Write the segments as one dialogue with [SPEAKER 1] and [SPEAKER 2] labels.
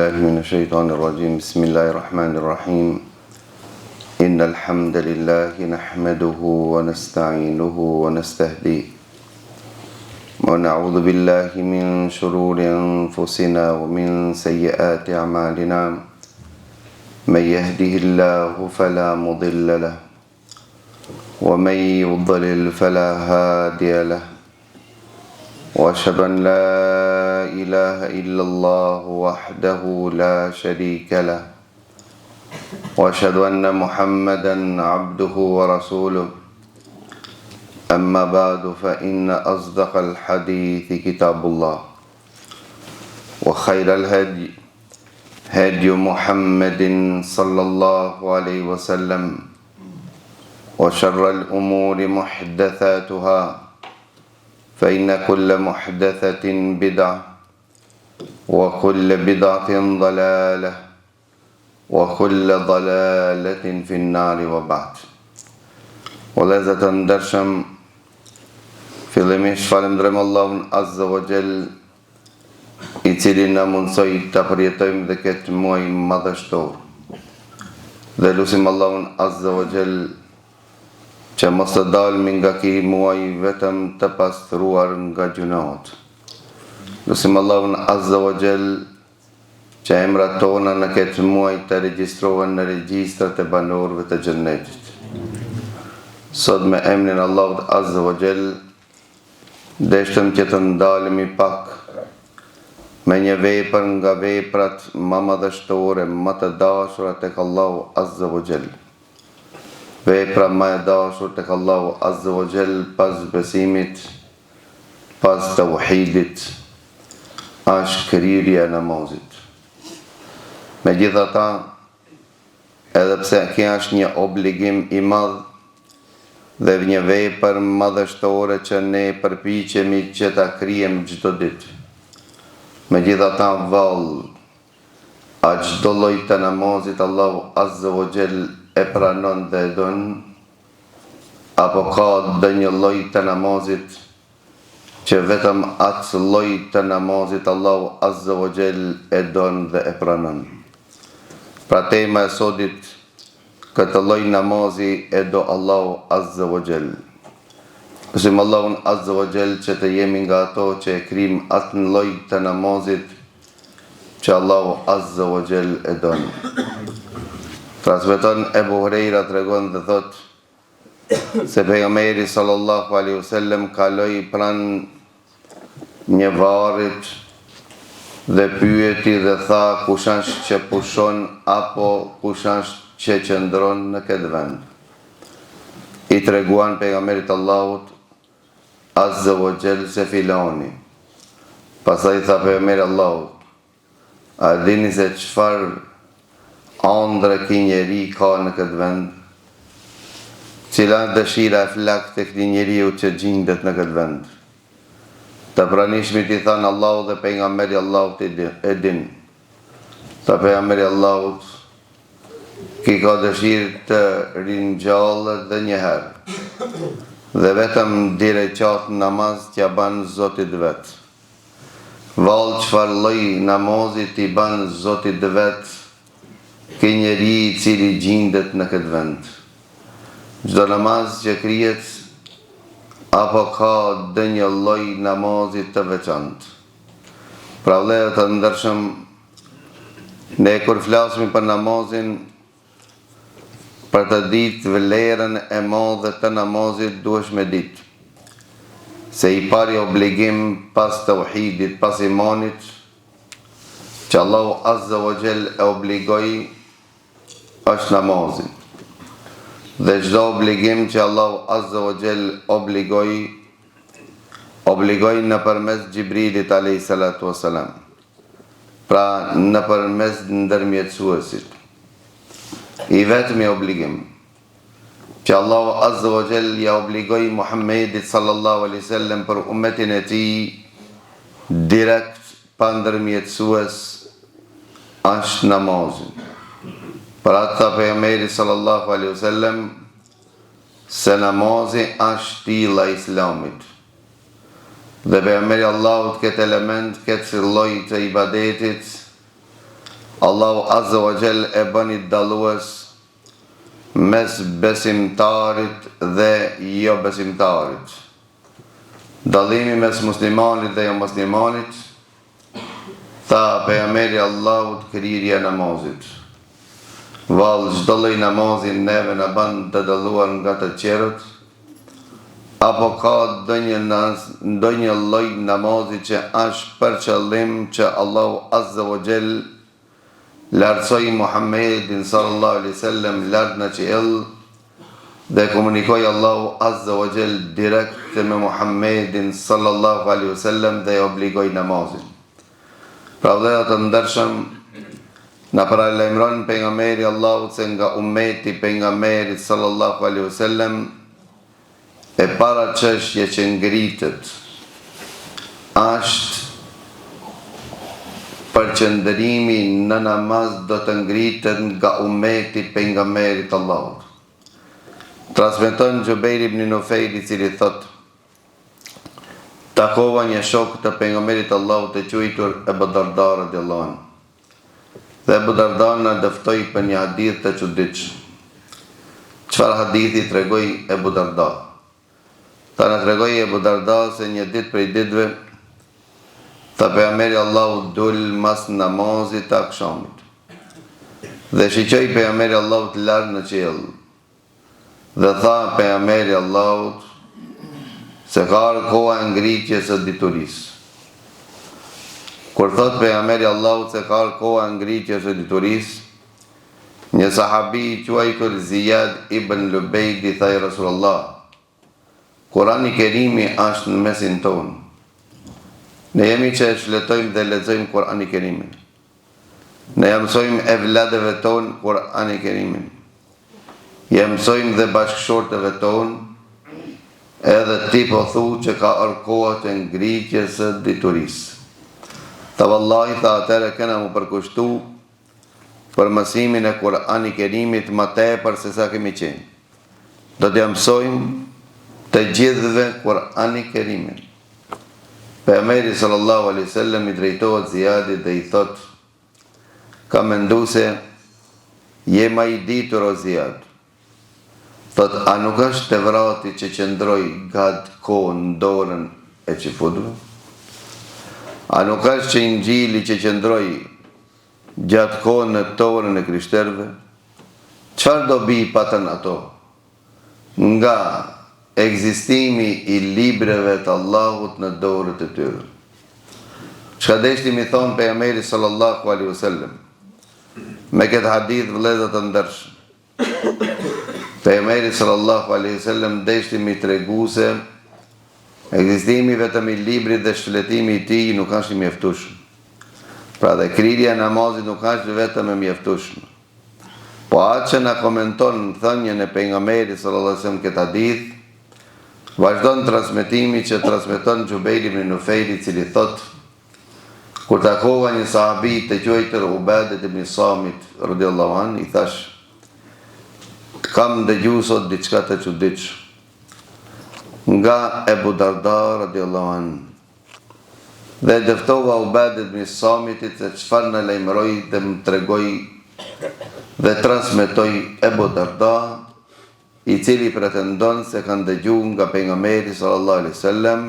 [SPEAKER 1] بالله من الشيطان الرجيم بسم الله الرحمن الرحيم إن الحمد لله نحمده ونستعينه ونستهديه ونعوذ بالله من شرور أنفسنا ومن سيئات أعمالنا من يهده الله فلا مضل له ومن يضلل فلا هادي له وأشهد أن لا إله إلا الله وحده لا شريك له وأشهد أن محمدا عبده ورسوله أما بعد فإن أصدق الحديث كتاب الله وخير الهدي هدي محمد صلى الله عليه وسلم وشر الأمور محدثاتها فإن كل محدثة بدعة وكل بدعة ضلالة وكل ضلالة في النار وبعد ولذا درشم fillimisht falënderojmë Allahun Azza wa Jall I cili na mundsoi ta përjetojmë dhe këtë muaj madhështor. Dhe lutim Allahun Azza wa Jall që mos të dalmi nga ky muaj vetëm të pastruar nga gjunat. Lutim Allahun Azza wa Jall që emrat tona në këtë muaj të regjistrohen në regjistrat e banorëve të xhennetit. Sot me emrin Allahut Azza wa Jall deshtëm që të ndalemi pak me një vepër nga veprat më madhështore, më të dashura tek Allahu Azza wa Jall. Vepra më e dashur tek Allahu Azza wa Jall pas besimit, pas tauhidit, është kryerja e namazit. Megjithatë, edhe pse kjo është një obligim I madh dhe një vepër madhështore që ne përpiqemi që ta kryejmë çdo ditë. Megjithatë, vallë, a çdo lloj të namazit Allahu Azza wa Jall e pranon dhe e don, apo ka ndonjë lloj të namazit që vetëm atë lloj të namazit Allahu Azza wa Jall e don dhe e pranon. Pra tema e sotit, këtë lloj namazi e do Allahu Azza wa Jall. Lutim Allahun Azza wa Jall që të jemi nga ato që e kryjm atë lloj të namazit që Allahu Azza wa Jall e don. Transmeton Ebu Hurajra tregon dhe thot se pejgamberi sallallahu alaihi wasallam kaloi pranë një varrit dhe pyeti dhe tha kush është që pushon apo kush është që qëndron në këtë vend. I treguan pejgamberit Allahut Azza wa Jall se filani. Pastaj tha pejgamberi Allahut, a dini se çfarë ëndrë ky njeri ka në këtë vend? Cila dëshira e flak të këtij njeriu që gjendet në këtë vend? Të pranishmit I thanë Allahu dhe pejgamberi Allahut e din. Tha pejgamberi Allahut, ki ka dëshirë të ringjallë dhe njëherë, dhe vetëm dire qatë namaz t'ja ban Zotit vetë. Vallë çfarë lloj namazit I ban Zotit vetë, ky njeri I cili gjendet në këtë vend. Çdo namaz që krijet apo ka ndonjë lloj namazi të veçantë. Pra vëllezër të ndershëm, ne kur flasim për namazin, për të ditë vlerën e madhe të namazit duhesh me ditë se I pari obligim pas tauhidit, pas imanit, që Allahu Azza wa Jall e obligoi është namazi. Dhe çdo obligim që Allahu Azza wa Jall obligoi nëpërmes Xhibrilit alayhi salatu wassalam. Pra nëpërmes ndërmjetësuesit. I vetmi obligim që Allahu Azza wa Jall ja obligoi Muhammedit sallallahu alaihi wasallam për ummetin e tij direkt pa ndërmjetësues është namazi. Për atë tha pejgamberi sallallahu alaihi wasallam se namazi është tilla e Islamit. Dhe pejgamberi Allahut këtë element, këtë lloj të ibadetit Allahu Azza wa Jall e bëni dallues mes besimtarit dhe jo besimtarit. Dallimi mes muslimanit dhe jo muslimanit, tha pejgamberi Allahut krijia e namazit. Vallë çdo lloj namazin neve na bën të dalluar nga të tjerët, apo ka ndonjë lloj namazi që është për qëllim që Allahu Azza wa Jall lartësoi Muhammedin sallallahu alaihi wasallam lart në qiell dhe komunikoi Allahu Azza wa Jall direkt me Muhammedin sallallahu alaihi wasallam dhe obligoi namazin. Pra vëllezër të ndershëm, na paralajmëron pejgamberi Allahut se nga ummeti pejgamberit sallallahu alaihi wasallam e para çështje që ngritet është përqendrimi në namaz do të ngritet nga ummeti pejgamberit Allahut. Transmeton Jubair ibn Nufayl i cili thot: takova një shok të pejgamberit Allahut të quajtur Abu Darda radhiyallahu anhu. Dhe Abu Darda na dëftoi për një hadith të çuditshëm. Çfarë hadithi tregoi Abu Darda? Ta na tregoi Abu Darda se një ditë prej ditëve tha pejgamberi Allahut dul mas namazit të akşamit. Dhe shiqoi pejgamberi Allahut lart në qiell. Dhe tha pejgamberi Allahut se ka koha e ngritjes së diturisë. Kur thot pejgamberi Allahut se ka koha e ngritjes së diturisë, një sahabi i quajtur Ziyad ibn Lubayd i tha ja Rasulullah, Kurani Kerimi është në mesin tonë. Ne jemi që e shletojmë dhe lexojmë Kurani Kerimin. Ne mësojmë evladëve tonë Kurani Kerimin. Ja mësojmë dhe bashkëshortëve tonë, edhe ti po thu që ka koha të ngritjes së diturisë. Ta vallahi tha atëre kena mu përkushtu për mësimin e Kurani Kerimit më tepër se sa kemi qenë. Do t'ja mësojmë të gjithëve Kurani Kerimin. Pejgamberi sallallahu alaihi wasallam i drejtohet Ziyadit dhe i thot: ka mendu se je më i ditur o Ziyad. Thot, a nuk është Tevrati që qëndroi gat kohën në dorën e çifutëve? A nuk është që Injili që qëndroi gjatë kohën në dorën e krishterëve? Çfarë dobi patën ato nga ekzistimi i libreve të Allahut në dorët e tyre? Çka deshti mi thonë pejgamberi sallallahu alaihi wasallam me këtë hadith, vëllezër të ndershëm? Pejgamberi sallallahu alaihi wasallam deshti mi tregu se ekzistimi vetëm i librit dhe shpëletimi i tij nuk është i mjaftueshëm. Pra dhe krijja e namazit nuk është vetëm e mjaftueshme. Po atë që na komenton thënien e pejgamberit sallallahu alaihi wasallam këtë hadith, vazhdon transmetimi që transmeton Jubair ibn Nufayl i cili thot: kur takova një sahabi të quajtur Ubadet ibn Samit radhiyallahu anhu, i thash: kam dëgjuar sot diçka të çuditshme nga Abu Darda radhiyallahu anhu. Dhe dëftova Ubadet ibn Samitit se çfarë na lajmëroi dhe më tregoi dhe transmetoi Abu Darda, i cili pretendon se kanë dëgjuar nga pejgamberi sallallahu alaihi wasallam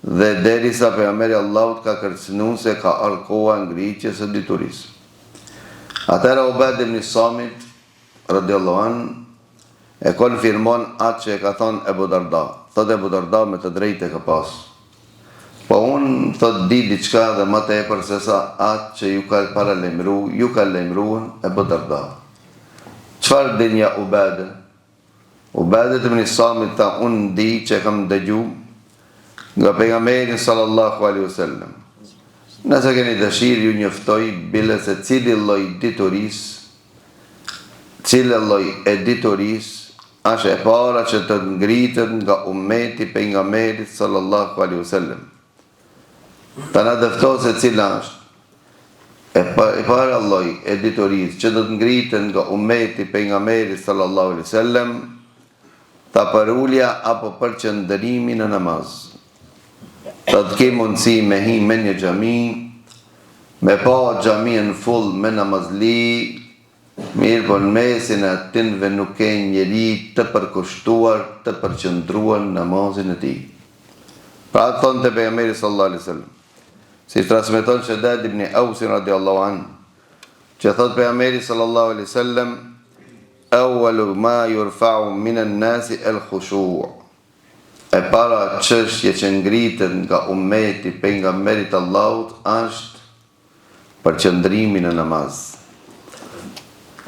[SPEAKER 1] dhe derisa pejgamberi Allahut ka kërcënuar se ka ardhur koha ngritjes së diturisë. Atëra Ubad ibn Samit radhiyallahu anhu e konfirmon atë që e ka thonë Abu Darda. Thot Abu Darda me të drejtë ka pas. Po unë thot di diçka dhe më tepër se sa atë që ju ka lajmëruar Abu Darda. Çfarë dinja Ubad? Ubadet ibn Samit tha, unë di që kam dëgjuar nga pejgamberi sallallahu alaihi wasallam. Nëse keni dëshirë ju njoftoj bile se cili lloj e diturisë është e para që të ngritet nga ummeti pejgamberit sallallahu alaihi wasallam. Ta na dëfto se cila është e para lloj e diturisë që do të ngritet nga ummeti pejgamberit sallallahu alaihi wasallam, ta përulja apo përqendrimi në namaz. Ta të ke mundësi me hi me një xhami me pa xhamien full me namazli, mirë po në mesin e atinve nuk ke njeri të përkushtuar, të përqëndruar namazin e tij. Pra atë thonë të pejgamberi sallallahu alaihi wasallam, si transmeton Shaddad ibn Aus radiallahu anhu, që thot pejgamberi sallallahu alaihi wasallam, awwalu ma yurfa'u minan nasi al-khushu'. E para çështje që ngritet nga ummeti pejgamberit Allahut është përqëndrimi në namaz.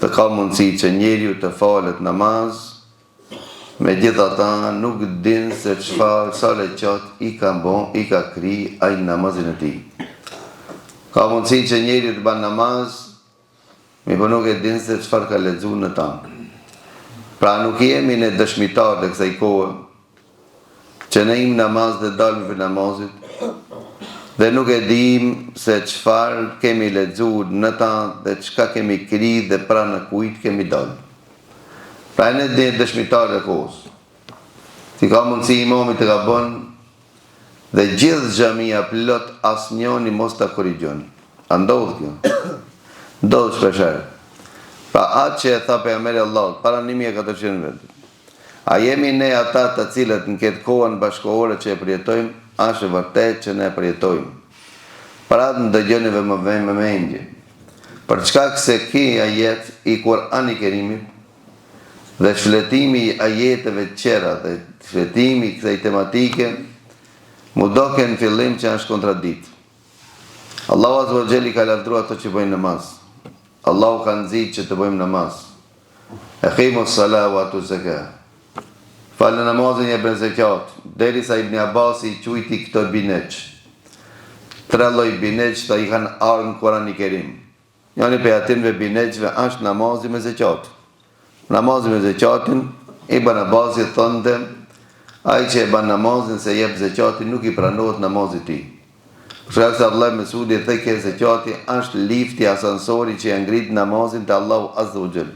[SPEAKER 1] Të ka mundësi që njeriu të falet namaz, megjithatë nuk din se çfarë sa leqat i ka bon, i ka kri ai namazin e tij. Ka mundësi që njeriu të bën namaz, mirë po nuk e din se çfarë ka lexuar në ta. Pra nuk jemi ne dëshmitar të kësaj kohe, që ne im namaz dhe dalmi për namazit, dhe nuk e dim se çfarë kemi lexuar në ta dhe çka kemi kri dhe pra në kujt kemi dalë. Pra ne dhe dëshmitar e kohës. Si ka mundësi imami të gabon dhe gjithë xhamia plot asnjëri mos ta korrigjon. A ndodh kjo? Ndodh shpeshherë. Pra atë që e tha pejgamberi Allahut para 1400 vjet. A jemi ne ata të cilët në këtë kohën bashkëkohore që e përjetojmë, është vërtet që ne përjetojmë. Pra të ndëgjoni dhe më vëmë me mendje. Për çka se ki ajet i Kur'anit Kerimit dhe shfletimi i ajeteve të tjera dhe shfletimi i kësaj tematike, mu doke në fillim që është kontradikt. Allahu azza wa jalla ka lavdruar ato që bëjnë namaz. Allahu ka nxitur që të bëjmë namaz. Aqimus salat wa atuz zakat. Falë namazin e bën zekat, derisa Ibn Abbas i quajti këto bineç. 3 lloj bineç që i kanë ardhur në Kur'anin e Kerim. Njëri prej atyre bineçve është namazi me zekat. Namazi me zekatin, Ibn Abbas i thonte, ai që e bën namazin se jep zekatin nuk i pranohet namazi i tij. Për shkak se Allahu Mesudi thë që zekati është lifti asansori që e ngrit namazin te Allahu azza wa jall.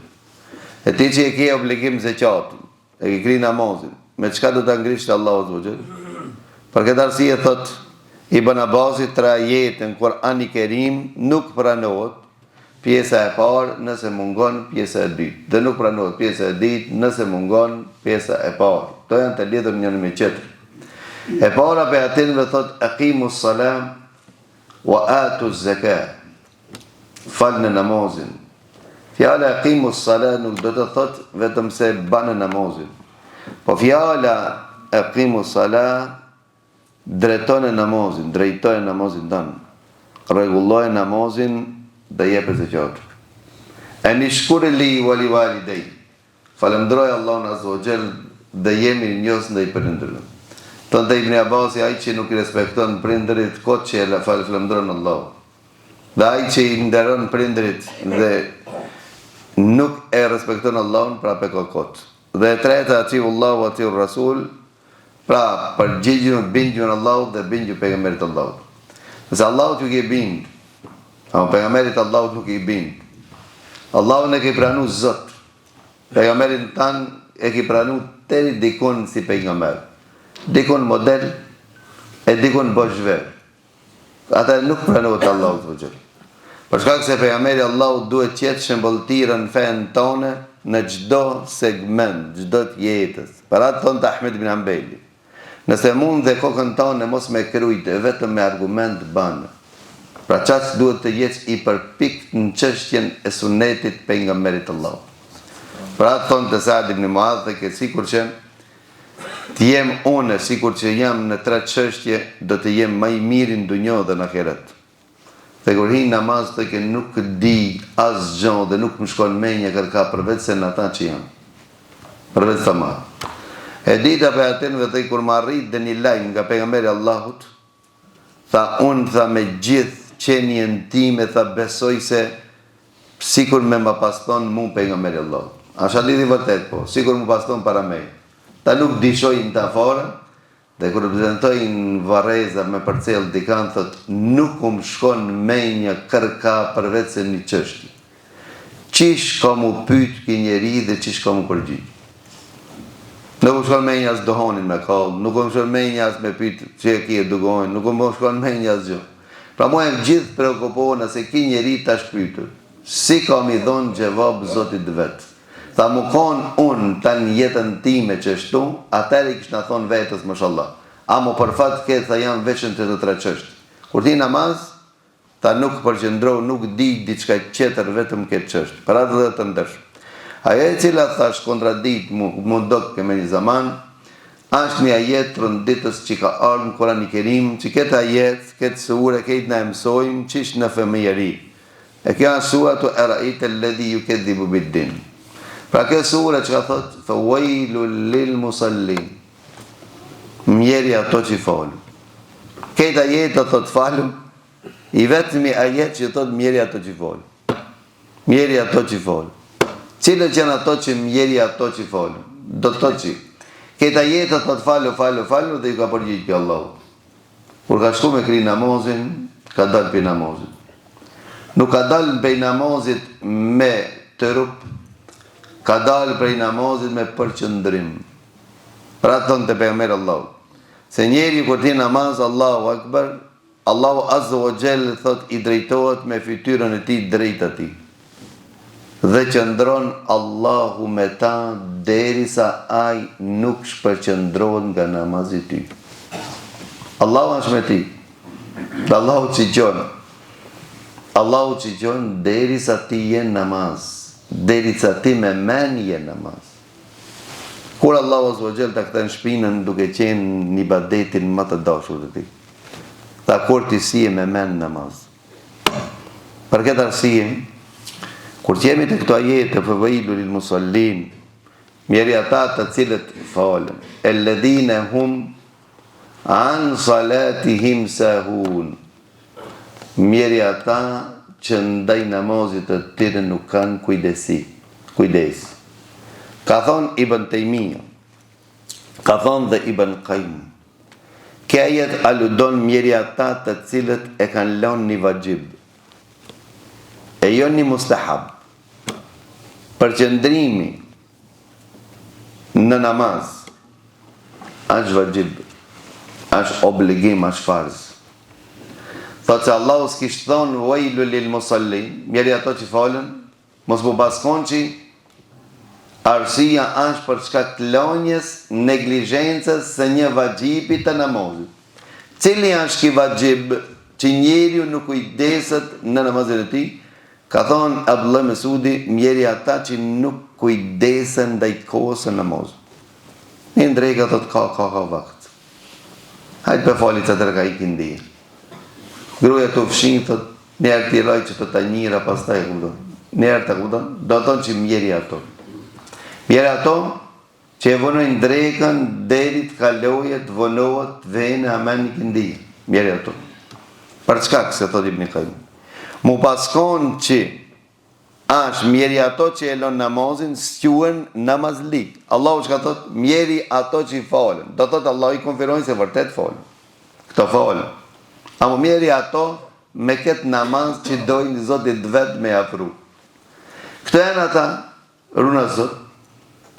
[SPEAKER 1] E ti që e ke obligim zekatin, e ke kri namazin, me çka do ta ngrish te Allahu azza wa jall? Për këtë arsye thot Ibn Abbas 3 ajete në Kur'anin e Kerim nuk pranohet pjesa e parë nëse mungon pjesa e dytë, dhe nuk pranohet pjesa e dytë nëse mungon pjesa e parë. Këto janë të lidhur njëri me tjetrin. E para për atinve thot aqimus salam wa atuz zakat. Falni namazin. Fjala aqimus salat nuk do të thot vetëm se banë namazin. Po fjala aqimus salat drejtoni namazin, drejtoni namazin tonë. Rregulloj namazin dhe jep zekat. Ani shkuri li wa li walidej. Falënderoj Allahun azza wa jall dhe jemi njohës ndaj prindërve. Tonë Ibn Abbas ai që nuk i respekton prindërit, kot që e falëndron Allah. Dhe ai që i nderon prindërit dhe nuk e respekton Allahun, pra pe kot. Dhe e treta atiu Allahu atiu Rasul, pra përgjigjur bindjen Allahut dhe bindjen pejgamberit Allahut. Nëse Allahut ju ke bind, ama pejgamberit Allahut nuk i bind. Allahun e ke pranu Zot. Pejgamberin tan e ke pranu deri dikon si pejgamber. Dikon model e dikon boshver. Ata nuk pranohet Allahut azza wa jall. Për shkak se pejgamberi Allahut duhet të jetë shembulltira në fen tonë në çdo segment, çdo të jetës. Para thon Ahmed ibn Hanbali. Nëse mund dhe kokën tonë mos me krujt vetëm me argument banë. Pra çast duhet të jesh i përpikt në çështjen e sunetit pejgamberit Allahut. Pra thon te Saad ibn Muadh që sikur që të jem unë, sikur që jam në 3 çështje, do të jem më i miri në dunjë dhe në ahiret. Dhe kur hi namaz të ke nuk di asgjë dhe nuk më shkon menja kërka përveç se në ata që jam. Përveç të ma. E dita për atinve dhe kur më arrit dhe një lajm nga pejgamberi Allahut, tha unë tha me gjithë qenien time, tha besoj se sikur me më paston mu pejgamberi Allahut. Asha lidhi vërtet po, sikur më paston para me. Ta nuk dishojnë të afara, dhe kur prezentojnë Vareza me përcel dikan, thot, nuk më shkon menja kërka përveç se një çështje. Qish ka mu pyt ki njeri dhe qish ka mu përgjigj. Nuk më shkon menja as dohonin me kall, nuk më shkon menja as me pyt që e kje dugohin, nuk më shkon menja as gjë. Pra mua e gjithë preokupohen nëse ki njeri ta shpytur. Si kam i dhonë gjevab Zotit vetë. Tha mu konë unë ta një jetën time që shtu, atëri kishë në thonë vetës mashallah. A mu për fatë këtë tha janë veçën të tre qështë. Kur ti namaz, ta nuk përqendro, nuk di diçka tjetër vetëm këtë qështë. Për atë dhe të ndërshë. Ajo e cila thash kontradit mu do këme një zaman, është një ajet rënditës që ka ardhë në Kurani Kerim, që këtë ajet, këtë sure, këtë në emsojmë, qish në fëmijëri. E kjo është sura të erajit e ledhi ju këtë dhibu biddin. Pra kjo sura që ka thotë, fë wajlu lil musallin, mjeri ato që falu. Këtë ajet të thotë falu, i vetëmi ajet që thotë mjeri ato që falu. Mjeri ato që falu. Cilët që në ato që mjeri ato që falu. Do të thotë që këta jetë të të falu dhe ju ka përgjit për Allah. Kur ka shku me kri namazin, ka dalë për namazin. Nuk ka dalë për namazit me të rup, ka dalë për namazit me përqëndrim. Pra thonë të pejgamber Allah. Se njeri kur ti namaz, Allahu Akbar, Allahu Azza wa Jall thot i drejtohet me fytyrën e ti drejt ati. Dhe qëndron Allahu me ta derisa ai nuk shpërqëndron nga namazi ty. Allahu është me ti. Dhe Allahu qigjon. Allahu qigjon derisa ti jenë namaz. Derisa ti me men jenë namaz. Kur Allahu Azza wa Jall ta këtën shpinën duke qenë një badetin më të dashur të ti. Ta kur ti si e me men namaz. Për këtë arsye, kur që jemi të këto ajete për vajlu lil musallin, mjeri ata të cilët falen, e ledhine hum an salatihim sahun, mjeri ata që ndaj namazit të tyre nuk kanë kujdes. Ka thonë Ibn Tejmija, ka thonë dhe Ibn Qayyim, kë ajet aludon mjeri ata të cilët e kanë lënë një vajib, e jo një mustahab. Përqëndrimi në namaz është vajib, është obligim, është farz. Thotë se Allahu s'kishtë thonë vajlu lil musallin, mjeri ato që falen, mos mu baskon që arsia është për shkak të lënjes, neglijencës së një vajibi të namazit. Cili është ki vajib që njeriu nuk kujdeset në namazin e tij? Ka thonë Abdullah Mesudi, mjeri ata që nuk kujdesen ndaj kohës së namazit. Një ndrejka thot ka vakt. Hajtë për falit që tërë ka i këndije. Gruja të fshin, thot, njerë t'i raj që të ta njira, pas ta e këmdon. Njerë të këmdon, do thonë që mjeri ato. Mjeri ato që e vënojnë drejkën, derit, kalojet, vënohet, vene, amen një këndije. Mjeri ato. Për çka këse thot Ibn Qayyim? Mu paskon që është mjeri ato që e lën namazin, s'quhen namazlik. Allahu që ka thot, mjeri ato që i falen. Do thot Allah i konfirojnë se vërtet falen. Këto falen. Amo mjeri ato me këtë namaz që dojnë Zotit vetë me afru. Këto janë ata, runa Zot,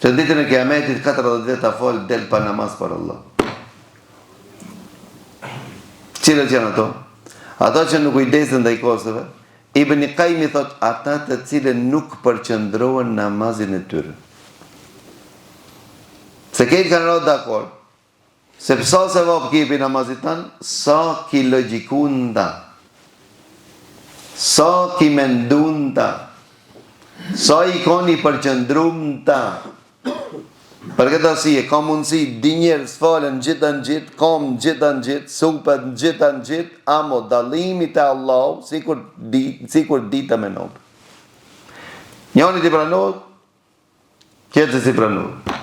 [SPEAKER 1] që në ditën e Kiametit 40 veta fal del pa namaz për Allah. Cilët janë ato? Ato që nuk kujdesin ndaj kosëve, Ibn Qayyim thot ata të cilët nuk përqëndrohen namazin e tyre. Se këtë kanë rrë dakord, se pësa se vop kipi namazit tanë, sa ki logikun ta, sa ki mendun ta, sa i koni përqëndrum ta. Për këtë arsye, ka mundësi di njerëz falen gjithë në gjithë, kam gjithë në gjithë, supet në gjithë, amo dalimi të Allah, sikur dita me nopë. Njëri t'i pranohet, këtë si pranohet.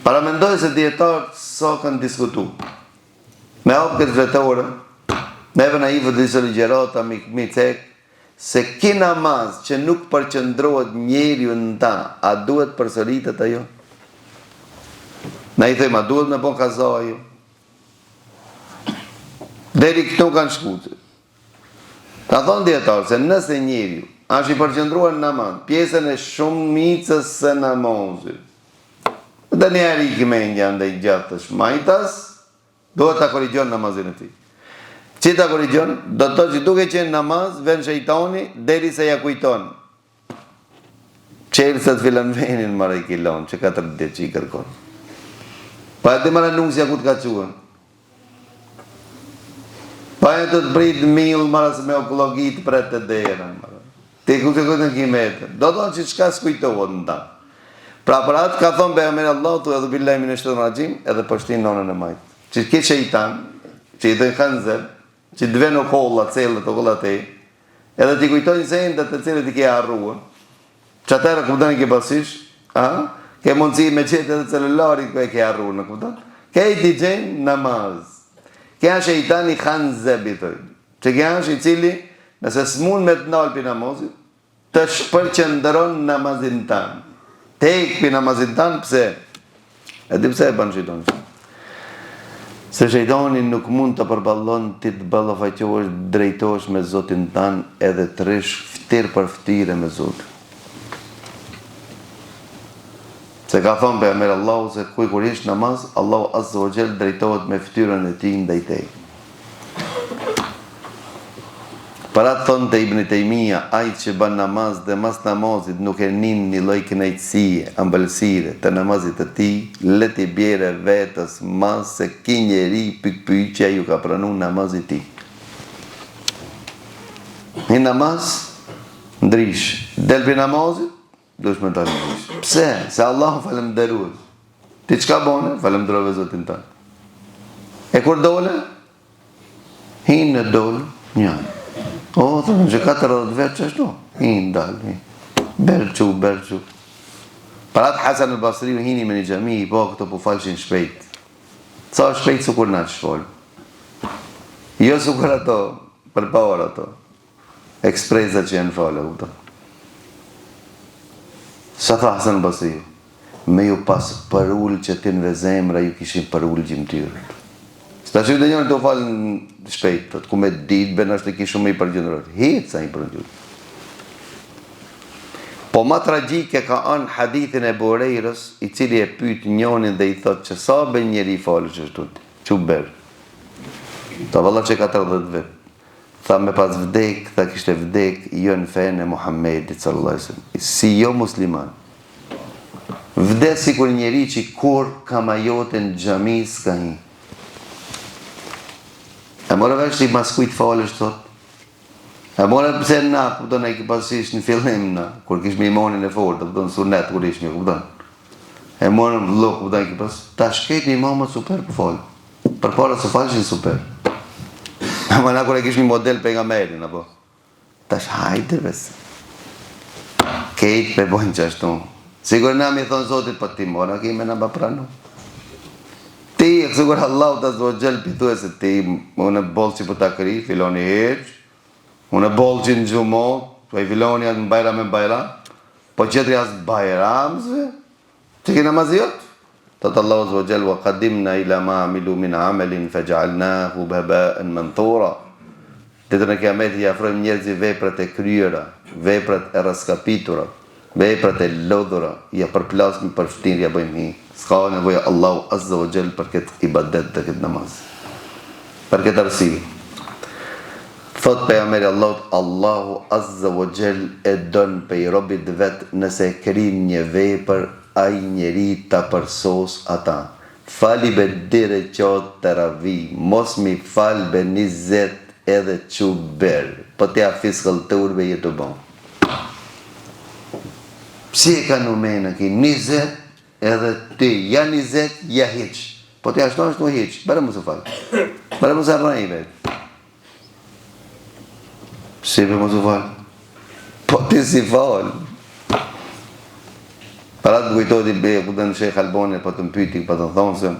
[SPEAKER 1] Paramendoj se djetarët sa kanë diskutu. Me hapë këtë vletore, me eve na i vë disë ligjerata, mi cek, se ki namaz që nuk përqëndrohet njeri në ta, a duhet përsëritet ajo? Na i thejma, duhet me bon kaza ajo. Deri këtu kanë shkutë. Ka thonë djetarë, se nëse njeri është i përqëndruar në namaz, pjesën e shumicës së namazit, dhe njerë i këmendja ndaj gjatë të shmajtas, duhet të korrigjon namazin e ti. Qita korrigjon, do të thotë që duke qenë namaz, vën shejtani deri se ja kujton. Qelë se të filan venin mara i kilon, që 4 ditë që i kërkon. Pa e të mara nusja ku të ka quen. Pa e të prit mil mara se me okologit për e të derën. Ti ku të kujtën kimetën. Do të thonë që qka s'kujtohet në ta. Pra për atë ka thonë beha mërë Allah, tu edhe billahi minë shtetën rajim, edhe pështin nonën e majtë. Që ke shejtan, që i dojnë khanzër, që të venu kolla, celët o kolla te, edhe ti kujtojnë se e të cilët i ke arruën, që atërë këpëtën i ke pasish, ke mundësi me qetë edhe celularit kë e ke arruën në këpëtën, ke i ti gjenë namaz. Ke ashe i tani khanzëb i tëjnë, që ke ashe i cili, nëse s'mun me të nalë për namazit, të shpërqëndëron namazin tanë. Te ikë për namazin tanë, pse? E di pse e banë shëjtonë? Se shejtani nuk mund të përballon ti të ballafaqohesh, drejtohesh me Zotin tan edhe të rish ftir për ftire me Zotin. Se ka thonë pejgamberi Allahu se kur ish namaz, Allahu azza wa jall drejtohet me ftyrën e tij ndaj teje. Para thonë të Ibn Taymija, ai që bën namaz dhe mas namazit nuk e nin një lloj kënaqësie, ëmbëlsire të namazit të tij, le t'i bjerë vetës mas se ki njeri pyetja ju ka pranuar namazit ti. Në namaz ndrish, del për namazit, dush me ta ndrish. Pse? Se Allah falënderues. Ti çka bone? Falënderove Zotin tan. E kur dole? Hinë dole, një. O, thëmë që 40 vetë që ashtu, hinë dalë, berqu. Parat Hasan al-Basri hini me një gjami, po këto po falshin shpejt. Ca shpejt su kur na që folë. Jo su kur ato, për power ato, ekspresa që janë falë, këto. Sa tha Hasan al-Basri, me ju pas për ullë që ti në vezemra ju kishin për ullë gjimtyrët. Sta që të njërë të falë në shpejt, të ku me ditë, ben është të ki shumë i përgjëndërët. Hitë sa i përgjëndërët. Po ma tragjike ka anë hadithin e Borejrës, i cili e pytë njonin dhe i thotë që sa be njeri i falë që shtu të, që berë. Ta valla që 40 vetë. Tha me pas vdek, tha kishte vdek, jo në fejnë e Muhammedit sallallahu alaihi wasallam, si jo musliman. Vdes si kur njeri që kur kamajote në gjami s'ka hi. E more vesh që i mas kujtë falësht thot. E more pëse na, këpëton e ki pasish në fillim na, kur kishme imonin e fort, këpëton sunet kur ishme, këpëton. E more në vlok, këpëton e ki pas, ta shkejt një mamët super për falë. Për para së falëshin super. E more na kur e kishme model për nga merin, apo. Ta shhajte besë. Kejt për bojnë që ashtu. Sigur na mi thonë zotit për ti mora, kime na ba pranu. Ti, e kësugur Allah të zdo gjellë pitu e se ti, unë e bolë që për ta këri, filoni heq, unë e bolë që në gjumo, po e filoni atë në bajra me bajra, po qëtëri asë bajram, që ki namazijot? Tëtë Allah zdo gjellë, wa qadimna ila ma amilu min amelin, fe gjallnahu bëbën mënthora. Ditën e kiameti jafrojmë njerëzi veprat e kryera, veprat e raskapitura, veprat e lodhura, ja përplasmi për fëtin, ja bëjmë hi. Ska nevoja Allahu azza wa jall për këtë ibadet dhe këtë namaz. Për këtë arsye. Thot pejgamberi Allahut, Allahu azza wa jall e don pe robit vet nëse krin një vepër, ai njeri ta përsos ata. Fali be dire qot teravi, mos mi fal be 20 edhe quber, po t'ja fiskal të urbe jetu bon. Pse ka numena ki 20 edhe ti, ja 20, ja hiq. Po ti ashtu ashtu hiq, bare mu se falë. Bare mu se rraj vetë. Si për mu se falë? Po ti si falë. Parat të kujtoti be, këtën Shekh Albani, po të mpyti, po të thonë se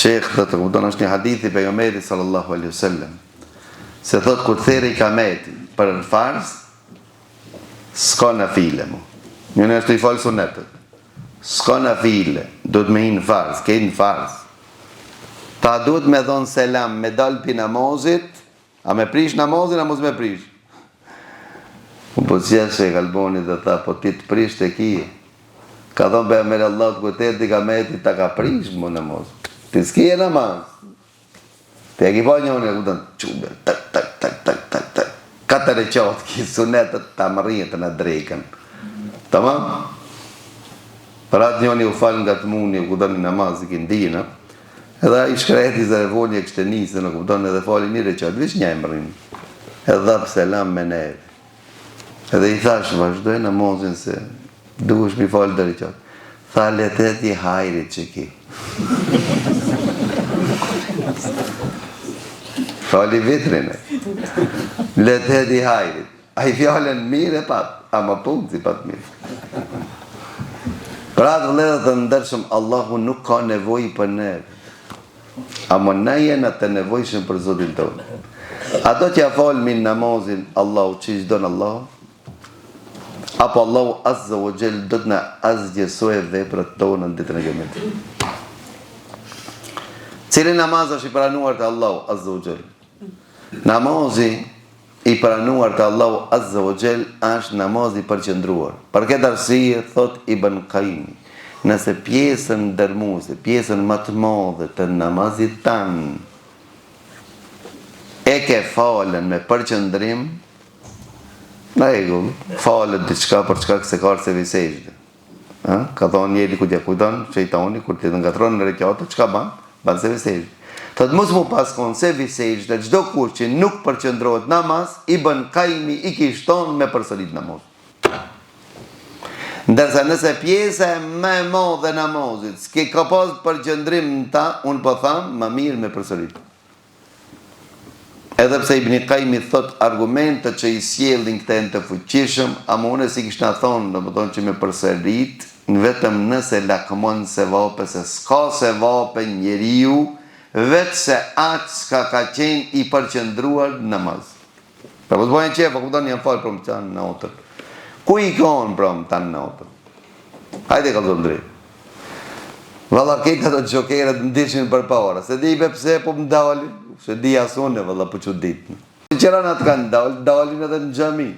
[SPEAKER 1] Shekh të këtën është një hadithi për Jomeri sallallahu alaihi wasallam. Se thot, kur theri kameti për në farës, s'ka në file mu. Njënë është i falë sunetët. S'ka në file, do të me hinë farz, kejnë farz. Ta do të me dhonë selam, me dalë për namazit, a me prish namazin, a mos me prish. Po qëja që e kalboni dhe tha, po ti të prish të kije. Ka thonë për mërë Allah të këtër, ti ka meti, ta ka prish më namaz. Ti s'kije namaz. Te e ki pa njëri, kupton, çumbë, tak. 4 rekat ki sunetët ta mërrinë të në drejken. Tamam? Për atë njëni u falë nga të muni, u kupton një namaz, i këndina, edhe i shkreti zë e volje kështë nisë, në kupton edhe fali 1 rekat, vish një e mërrinë. Edhe dhapë selam me neve. Edhe i thash, vazhdoj namazin se duhesh mi falë 2 rekat. Tha, leteti hajrit që ki. Fali vitrin e. Leteti hajrit. A i fjallën mirë e pat, ama punë si pat mirë. Pra të vëlledhe të ndërshëm, Allahu nuk ka nevoj për neve. Ama na jena të nevojshëm për Zotin tonë. Ato që ja falë min namazin, Allahu që i shdonë Allahu, apo Allahu azza wa jall do të na azgjësoj veprat tona në ditën e Kiametit. Cili namaz është i pranuar te Allahu azza wa jall? Namazi i pranuar te Allahu azza wa jall është namazi i përqendruar. Për këtë arsye thot Ibn Qayyim, nëse pjesën dërmuese, pjesën më të madhe të namazit tan e ke falën me përqendrim, në rregull, falet diçka për çka se ka se visejde. Ka thonë njeri ku t'ja kujton, shejtani, kur t'i ngatron në rekate, çka ban? Ban se visejde. Thot mos mu paskon se visejde, çdo kur që nuk përqendrohet namaz, Ibn Qayyim i kishton me përsërit namaz. Ndërsa nëse pjesa e më e madhe e namazit, s'ke ka pas përqendrim në ta, unë po tham, më mirë me përsërit. Edhe pse Ibn Qayyim thot argumentet që i sjellin këta janë të fuqishëm, ama unë si kishna thonë, domethënë që me përsërit, vetëm nëse lakmon se vape, se s'ka se vape njeriu, vetë se atë s'ka ka qenë i përqendruar në namaz. Pra po të bojnë qefa, kupton janë falë për më tanë në otër. Ku i konë për më tanë në otër? Hajde ka zonë drejtë. Valla këtë ato gjokeret më dishin për para, se di be pse po më dalin, se di asone valla po që ditë. Qëra në të kanë dalin edhe në gjami.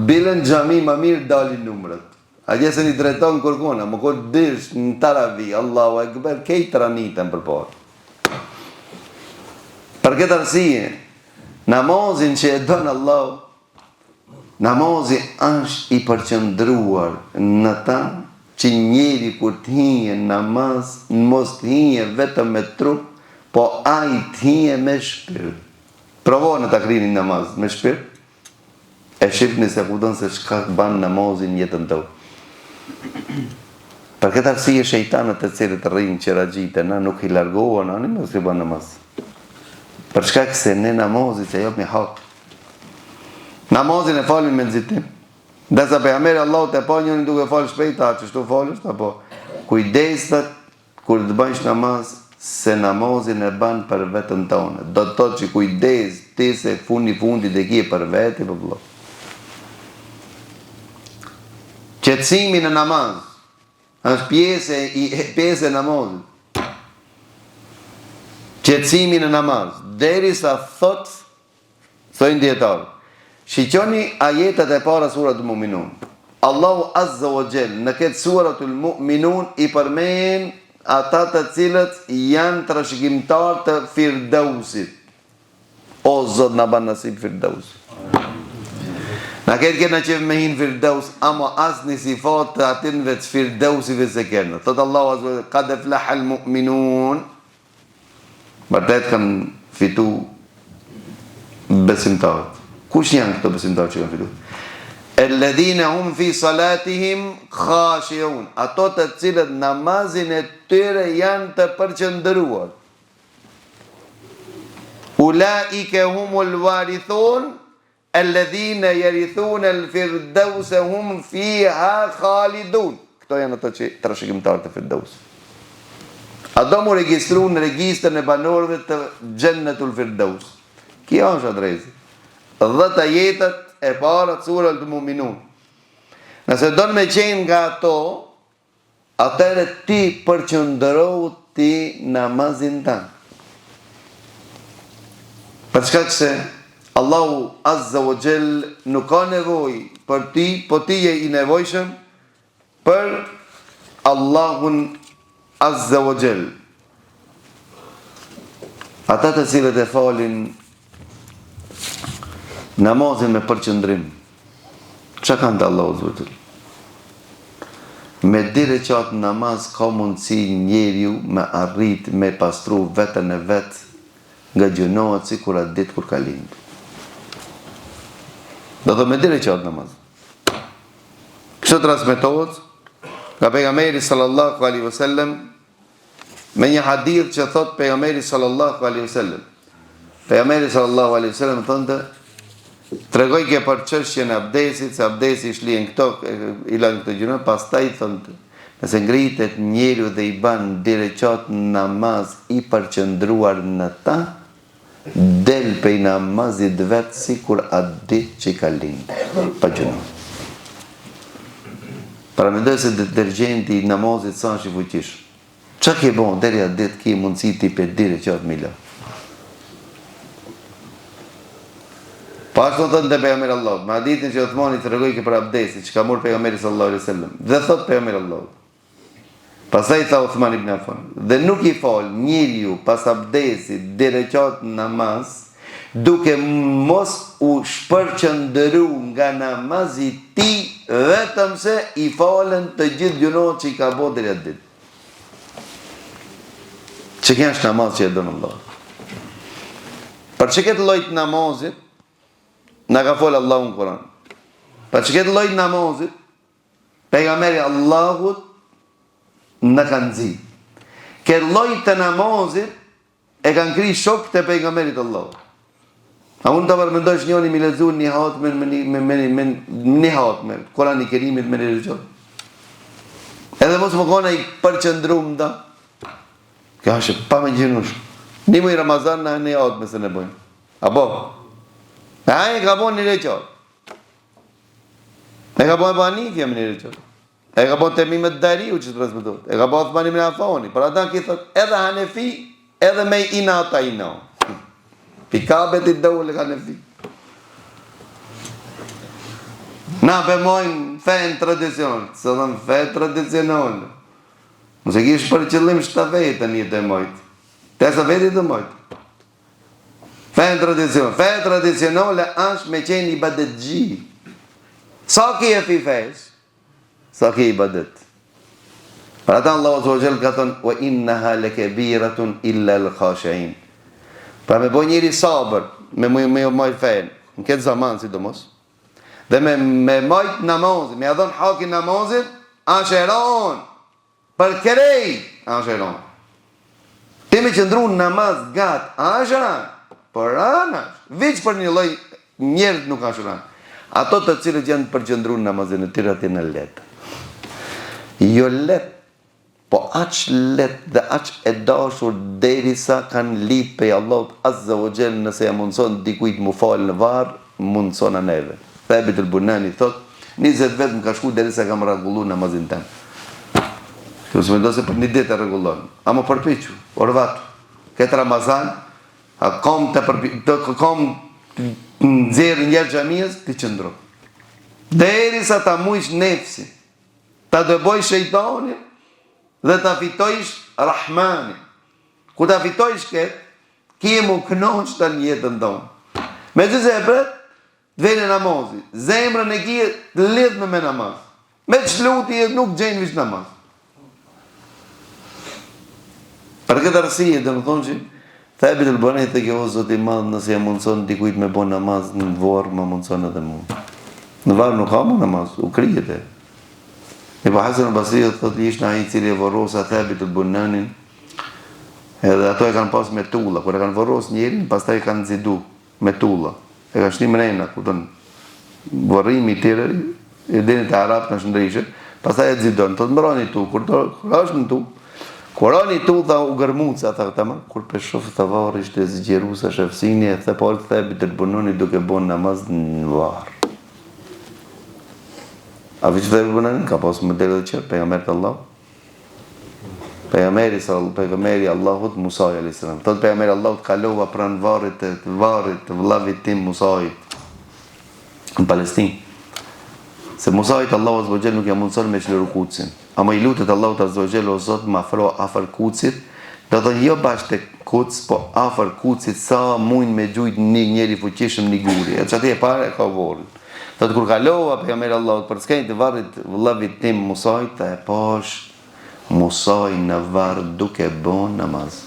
[SPEAKER 1] Bilen gjami ma mirë dalin numrat. A gjese një drejton kërkona, më këtë dish në taravi, Allahu Ekber, kejtë ranitën për parë. Për këtë arsye, namazin që e donë Allahu, namazin është i përqendruar në ta, që njeri kur t'hinje namaz, mos t'hinje vetëm me trup, po a i t'hinje me shpirt. Provojnë të akrini namaz me shpirt, e shifni se kupton se shka ban namazin jetën tëu. Për këtë arsye shejtanët e cilët rrinë që ragjitë, na nuk i largohen, ani mos i ban namaz. Për shkak se ne namazit se jop me hak. Namazin e falin me nxitim. Ndërsa pejgamberi Allahut e pa njërin duke falë shpejt, që shtu falësh, apo kujdesat kur të bëjsh namaz, se namazin e ban për vetën tonë. Do të thotë që kujdes ti se fundit e kje për veti, për vëllai. Qetësimi në namaz është pjesë e namazit. Qetësimi në namaz, derisa thojnë dietarë, shiqoni ajetet e para suratul Mu'minun. Allahu Azza wa Jall në këtë suratul Mu'minun i përmend ata të cilët janë trashëgimtar të Firdausit. O Zot na ban nasib Firdaus. Na këtë kena qef me hinë Firdaus, ama asni sifat të atinve të Firdausive se kena. Thotë Allahu Azza wa Jall, kad aflaha al-mu'minun, vërtet kanë fitu besimtarët. Kush janë këto besimtarë që kanë fitu? Alladhina hum fi salatihim khashi'un. Ato të cilët namazin e tyre janë të përqendruar. Ulaika humul warithun alladhina yarithuna al-firdausa hum fiha khalidun. Këto janë ato që trashëgimtarët e Firdaus. Ato mu registru në registrën e banorëve të Jannatul Firdaus. Kjo është adresi. 10 ajetet e para të suratul Mu'minun. Nëse do në me qenë nga ato, atëre ti përqendrohu ti namazin tanë. Për shkak se Allahu Azza wa Jall nuk ka nevojë për ti, po ti je i nevojshëm për Allahun Azza wa Jall. ata të cilët e falin namazin me përqëndrim, që kanë të Allahu Zotëri? Me dire qatë namaz ka mundësi njeriu me arrit, me pastru vetën e vetë nga gjunohet si kur atë ditë kur ka lindu. Do të me dire qatë namaz. Kështë transmetohet nga pejgamberi sallallahu alaihi wasallam me një hadith që thot pejgamberi sallallahu alaihi wasallam. Pejgamberi sallallahu alaihi wasallam thonte tregoj ke për çështjen e abdesit, se abdesi i shlien këto, i lan këto gjëra, pastaj thonte, nëse ngritet njeriu dhe i ban direqat namaz i përqendruar në ta, del pej namazit vetë si kur atë ditë që i ka lindë, pa gjëra. Paramendoj se detergjenti i namazit sa është i fuqish. Qa ke bon, deri atë ditë ki mundësi ti për direqat mila. Pa ashtu thënë të pejgamberi Allah, me hadithin që Uthmani të regoj ke për abdesi, që ka murë pejgamberi sallallahu alaihi wasallam, dhe thot pejgamberi Allah. Pastaj tha Uthman ibn Affan, dhe nuk i fal njeriu pas abdesit direqat namaz, duke mos u shpërqendru nga namazi ti, vetëm se i falen të gjithë gjunohet që i ka bo deri atë ditë. Që kjo është namaz që e dënë Allah. Për që këtë lojtë namazit, në ka folë Allahu në Kur'an. Për që këtë lojtë namazit, pejgamberi Allahut në kanë zi. Këtë lojtë të namazit, e kanë kri shok të pejgamberit Allahut. A mund të përmendojsh njoni mi lezu një hatë me një hatë me Kur'an i Kerimit me një rëgjon. Edhe mos më kona i përqëndrum da. Kjo është pa me gjinush. Një mu i Ramazan në një hatë me se në bojnë. Apo? Me hajë ka bo një rëqot. E ka bo e banifja me një rëqot. E ka bo të mimet dariu që të transmitot. E ka bo Uthman ibn Affani. Për ata ki thot, edhe Hanefi, edhe me ina ata ina. Pikabet i dole Hanefi. Na përmojnë fejnë tradicion. Se dhe në fejnë tradicional. Nëse kish për qëllim shtafetën një të mojtë. Te sa vetit të mojtë. Fejnë tradicion. Fejnë tradicionale është me qenë i badet gji. Sa ki e fi fejsh? Sa ki i badet. Për ata Allah s.w.t. ka thonë, wa innaha lekebiratun illa l-khashain. Pra me boj njëri sabër, me mojt fejnë, në këtë zaman si do mos, dhe me mojt namazit, me adhon haki namazit, asheron, për kerej, asheron. Ti me qëndru në namaz gat, asheron, për anash, veç për një loj njerët nuk asheron. Ato të cilët janë për qëndru në namazin e tyre ati në letë. Jo letë, po aq let dhe aq e dashur derisa kanë lip pe Allahut Azza wa Jall, nëse ja mundson dikujt mu fal në varr, mundson neve. Thabit al-Bunani thot, 20 vjet më ka shku derisa kam rregullu namazin tëm. Ju s'mendoj se për një ditë e rregullon. Ama përpiqu, orvat. Këtë Ramazan, kam nxjerr një xhamias të qëndro. Derisa ta mujsh nefsi, ta dëboj shejtanin, dhe ta fitojsh Rahmani. Ku ta fitojsh këtë, ki e mu kënoq të një jetën tonë. Me që se e pret, të vene namazi. Zemrën e kje të lidhme me namaz. Me që luti e nuk gjenë vish namaz. Për këtë arsije, dhe më thonë që, Thabit al-Bunani të kjo zoti madhë, nëse e mundëson dikujt me bo namaz në vorë, më mundëson edhe mu. Në varë nuk ka mu namaz, u kryet e. E pa Hasan al-Basri thot ishte ai i cili e vorrosa Thabit al-Bunanin, edhe ato e kanë pas me tulla, kur e kanë vorros njërin, pastaj e kanë zidu me tulla. E kanë shtim rena, kupton. Vorrimi i tyre e dini te arab kanë shndrishë, pastaj e zidon, thot mbrani tu, kur është në tu. Kurani tu dha u gërmuca tha tamam, kur pe shof të varr ishte zgjerusa shefsini e the por Thabit al-Bunani duke bën namaz në varr. A vëqë dhe bënën, ka posë më delë dhe qërë, pejgamberi Allah. Pejgamberi Allahut Musaj a.s. Thot pejgamberi Allahut kalova pranë varrit të vllavit tim Musajit në Palestinë. Se Musajit Allahu Azza wa Jall nuk ja mundson me çliru kucin. Ama i lutet Allahut Azza wa Jall o Zot më afro afër kucit, Do të jo bashkë të kuc, po afër kucit sa mund me gjujt një njeri fuqishëm një guri. E që ati e pare e ka vorën. Do të kur kalova pejgamberi Allahut për skejt të varrit vëllavit tim Musaj, të e pash Musaj në varë duke bon namaz.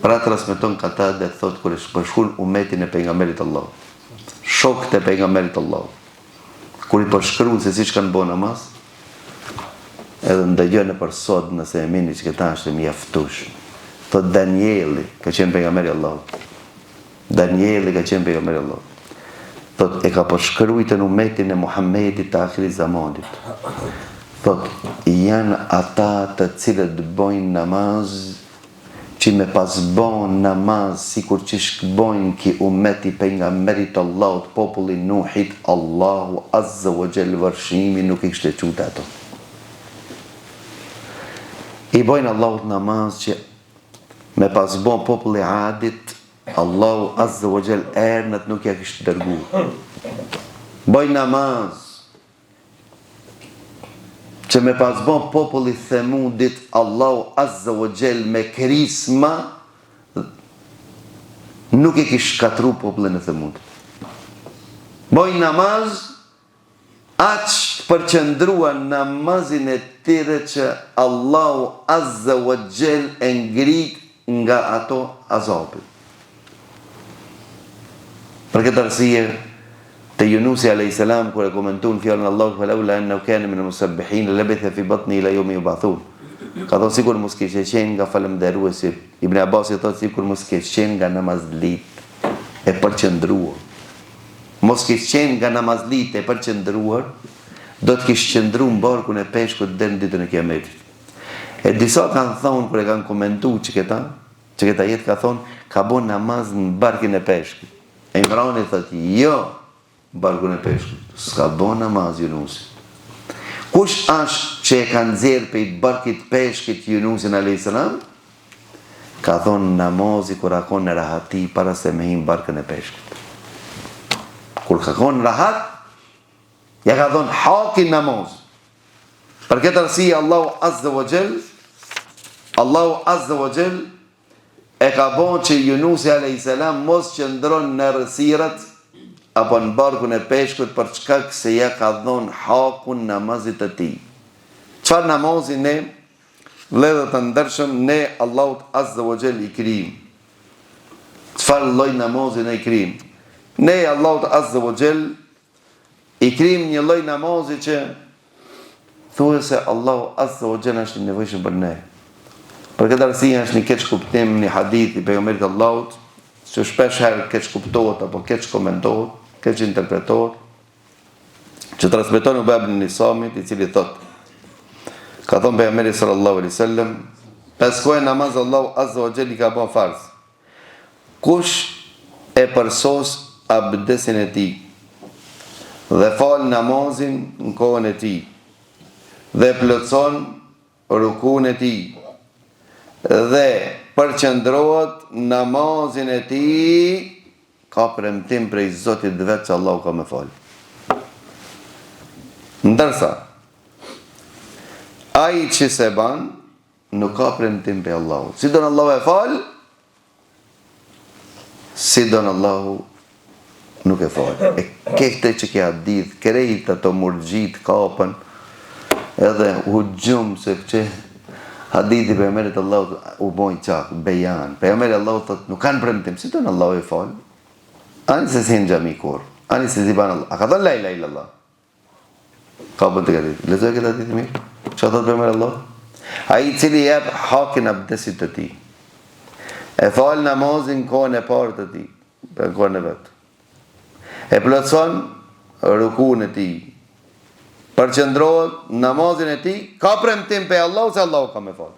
[SPEAKER 1] Pra transmeton këta dhe thot kur e përshkruan umetin e pejgamberit Allahut. Shokët e pejgamberit Allahut. Kur i përshkruan se siç kanë bon namaz, edhe ndëgjën e për sot nëse e mini që këta është mjaftush. Thot Danieli, ka qenë pejgamberi Allahut. Danieli ka qenë pejgamberi Allahut. Thot e ka përshkruajtur në umetin e Muhamedit të akhir zamanit. Thot janë ata të cilët bojnë namaz që me pas bon namaz sikur që shkbojnë ki umeti pejgamberit Allahut, populli Nuhit, Allahu Azza wa Jall vërshimi nuk i kishte çuar ato. I bojnë Allahut namaz që me pas bon populli Adit, Allahu Azza wa Jall ernët nuk ja kishte dërguar. Bojnë namaz që me pas bon populli Themudit, Allahu Azza wa Jall me krisma nuk e kish shkatru popullin e Themudit. Bojnë namaz aq të përqendruan namazin e tyre që Allahu Azza wa Jall e ngrit nga ato azabit. Për këtë arsye te Yunusi alayhis salam kur e komenton fjalën Allahu falaula annahu kana min al-musabbihin labitha fi batni ila yawmi yub'athun. Ka thënë sikur mos kishte qenë nga falënderuesi. Ibn Abbas thotë sikur mos kishte qenë nga namazlit e përqendruar. Mos kishte qenë nga namazlit e përqendruar, do të kishte qëndruar në barkun e peshkut deri në ditën e Kiametit. E disa kanë thonë kur e kanë komentuar që këta jetë ka thonë ka bën namaz në barkun e peshkut. Imrani thotë jo, barkun e peshkut. S'ka bon namaz Yunusi. Kush është që e ka nxjerrë pe barkit peshkit Yunusin alayhis salam? Ka thonë namazi kur ka qenë në rahati para se me him barkën e peshkut. Kur ka qenë rahat, ja ka thonë hakin namaz. Për këtë arsye Allahu Azza wa Jall e ka bon që Yunusi alayhis salam mos qëndron në rësirat apo në barkun e peshkut për çka se ja ka dhon hakun namazit të tij. Çfarë namazi ne vëllezër të ndershëm ne Allahut Azza wa Jall i krijim. Çfarë lloj namazi ne i krijim? Ne Allahut Azza wa Jall i krijim një lloj namazi që thuhet se Allahu Azza wa Jall është i nevojshëm për ne. Për këtë arsye është një keq kuptim një hadith i pejgamberit Allahut, që shpesh herë keq kuptohet apo keq komentohet, keq interpretohet, që transmeton Ubay ibn Nisamit, i cili thot, ka thonë pejgamberi sallallahu alaihi wasallam, pas kohë namaz Allahu Azza wa Jall i ka bën farz. Kush e përsos abdesin e tij dhe fal namazin në kohën e tij dhe plotson rukun e tij dhe përqendrohet namazin e tij, ka premtim prej Zotit dhe vetë që Allahu ka me fal. Ndërsa ai që se ban nuk ka premtim prej Allahut. Si don Allahu e fal, si don Allahu nuk e fal. E këtë që kja ditë, krejt ato murgjit kapën, edhe u gjumë se që hadithi pejgamberit Allahut u bojnë qak, bejan. Pejgamberi Allahut thot nuk kanë premtim, si don Allahu e fal. Ani se si në gjami kur, ani se si banë Allah. A ka thonë la ilaha illallah? Ka bën të këtë ditë. Lezoj këtë ditë mirë? Që thot pejgamberi Allah? A i cili jep hakin abdesit të ti. E fal namazin kohën e parë të ti, për kohën e vetë. E plotson rukun e ti. Përqendrohet namazin e ti, ka premtim pe Allah se Allah ka me fal.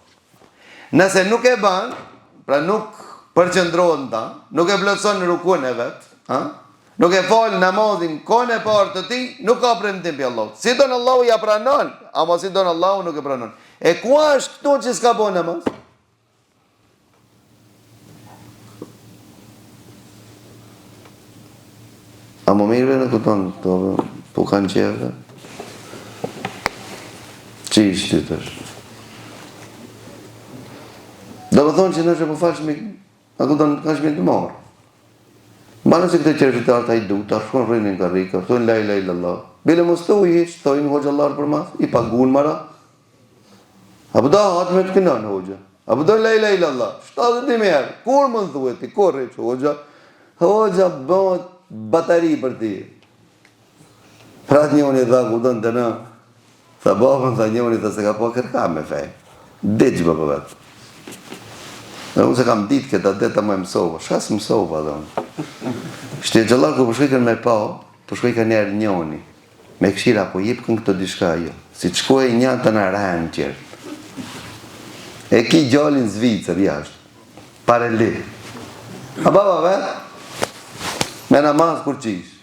[SPEAKER 1] Nëse nuk e ban, pra nuk përqendrohet në ta, nuk e plotson rukun e vetë, nuk e fal namazin kohën e parë të ti, nuk ka premtim pe Allah. Si don Allahu ja pranon, ama si don Allahu nuk e pranon. E ku është këtu që s'ka bo namaz? A më mirëve në këton, po kanë qeve? Që ishtë të është? Do të thonë që nëse po falsh me, a kupton, ka shme të marr. Mbana se këtë qërfitar ta I du, ta shkon rrinin karrika, thonë la ilaha illallah. Bile mos thoi hiç, thojnë hoxhallar për mas, I paguën mara. Apo do atë me të kënon hoxha. Apo do la ilaha illallah. 70.000 herë. Kur më thuhet ti, korri hoxha. Hoxha bëhet batari për ti. Prat njëri dha kupton të në. Tha babën, tha njëri, tha se ka po kërka me fej. Diç baba vet. Dhe unë se kam ditë këta deta më mësova. Shka së mësova dhe unë. Shte gjallar ku përshkojken me pa, përshkojken njerë njoni. Me këshira po jipkën këtë dishka jo. Si të shkoj një të në rënë qërë. E ki gjallin Zvicër jashtë. Pare li. A baba vetë? Me namaz kur qish.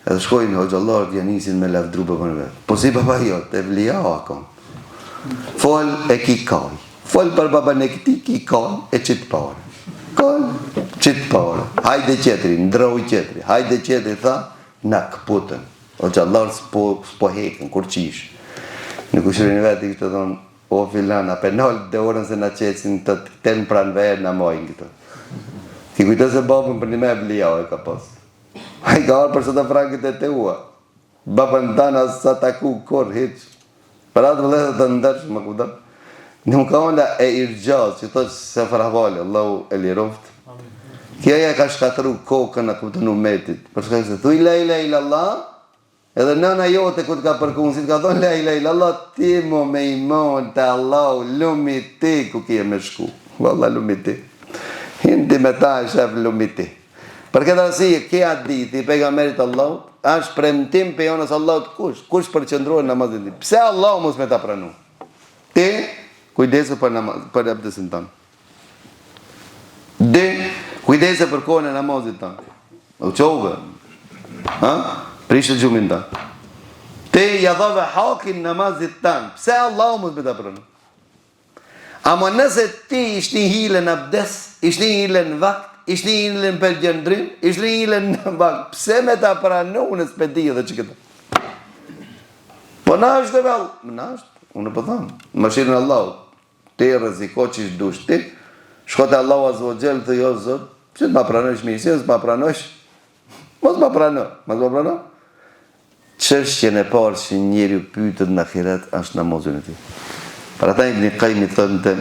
[SPEAKER 1] Edhe shkojnë hoxhallarët janë nisin me lavdru për vetë. Po si baba jo, të vlia akon. Fol e ki kaj. Fol për baban e këti, ki kaj e qitë pare. Kaj, qitë pare. Hajde qetri, ndroj qetri. Hajde qetri, tha, na këputën. Hoxhallarët s'po hekën, kur qish. Në kushërin vetë I këtë thonë, o filan, a penal dhe orën se na qesin të ten pranë verë na mojnë këtë. Ki kujtë se babën për një me vlia e ka pas. A I ka arë për së të frangit e te ua. Babën tana sa taku kur hiq. Për atë vëllet të ndërsh më kuda. Nuk ka onda e irgjaz, që thotë se farahvali, Allahu e liroft. Kja ka shkatru kokën a këtë umetit. Për shkak se thuj la ilaha illallah, edhe nëna jote ku të ka përkun, si të ka thonë la ilaha illallah, ti mo me imon të Allahu, lumi ti ku kje me shku. Valla lumi ti. Hindi me ta e shef lumi ti. Për këtë arsye, kja diti, pejgamberit Allahu, është premtim pe jonës Allahut kush përqendrohet namazin ti. Pse Allahu mos me ta pranu? Ti, kujdese për abdesin tanë. Dhe, kujdese për kohën e namazit tanë. U qove. Prishtë gjumin tanë. Ti, jadhave hakin namazit tanë. Pse Allahu mos me ta pranu? Ama nëse ti ishtë një hile në abdes, ishtë një hile në vakt, ishtë një hile në përgjendrim, ishtë një hile në vakt, pse me ta pranu në spedi dhe që këta? Po na është dhe vel, na është, unë po thamë, më shirën Allahut. Ti rreziko që ishtë dush ti, shkote Allahu Azza wa Jall të jo zot, që të ma pranojsh mirësi, nësë ma pranojsh, mos ma pranoj. Çështjen e parë që njeri pyetët në ahiret është namazin e tij. Për ata Ibn Qayyim thonte,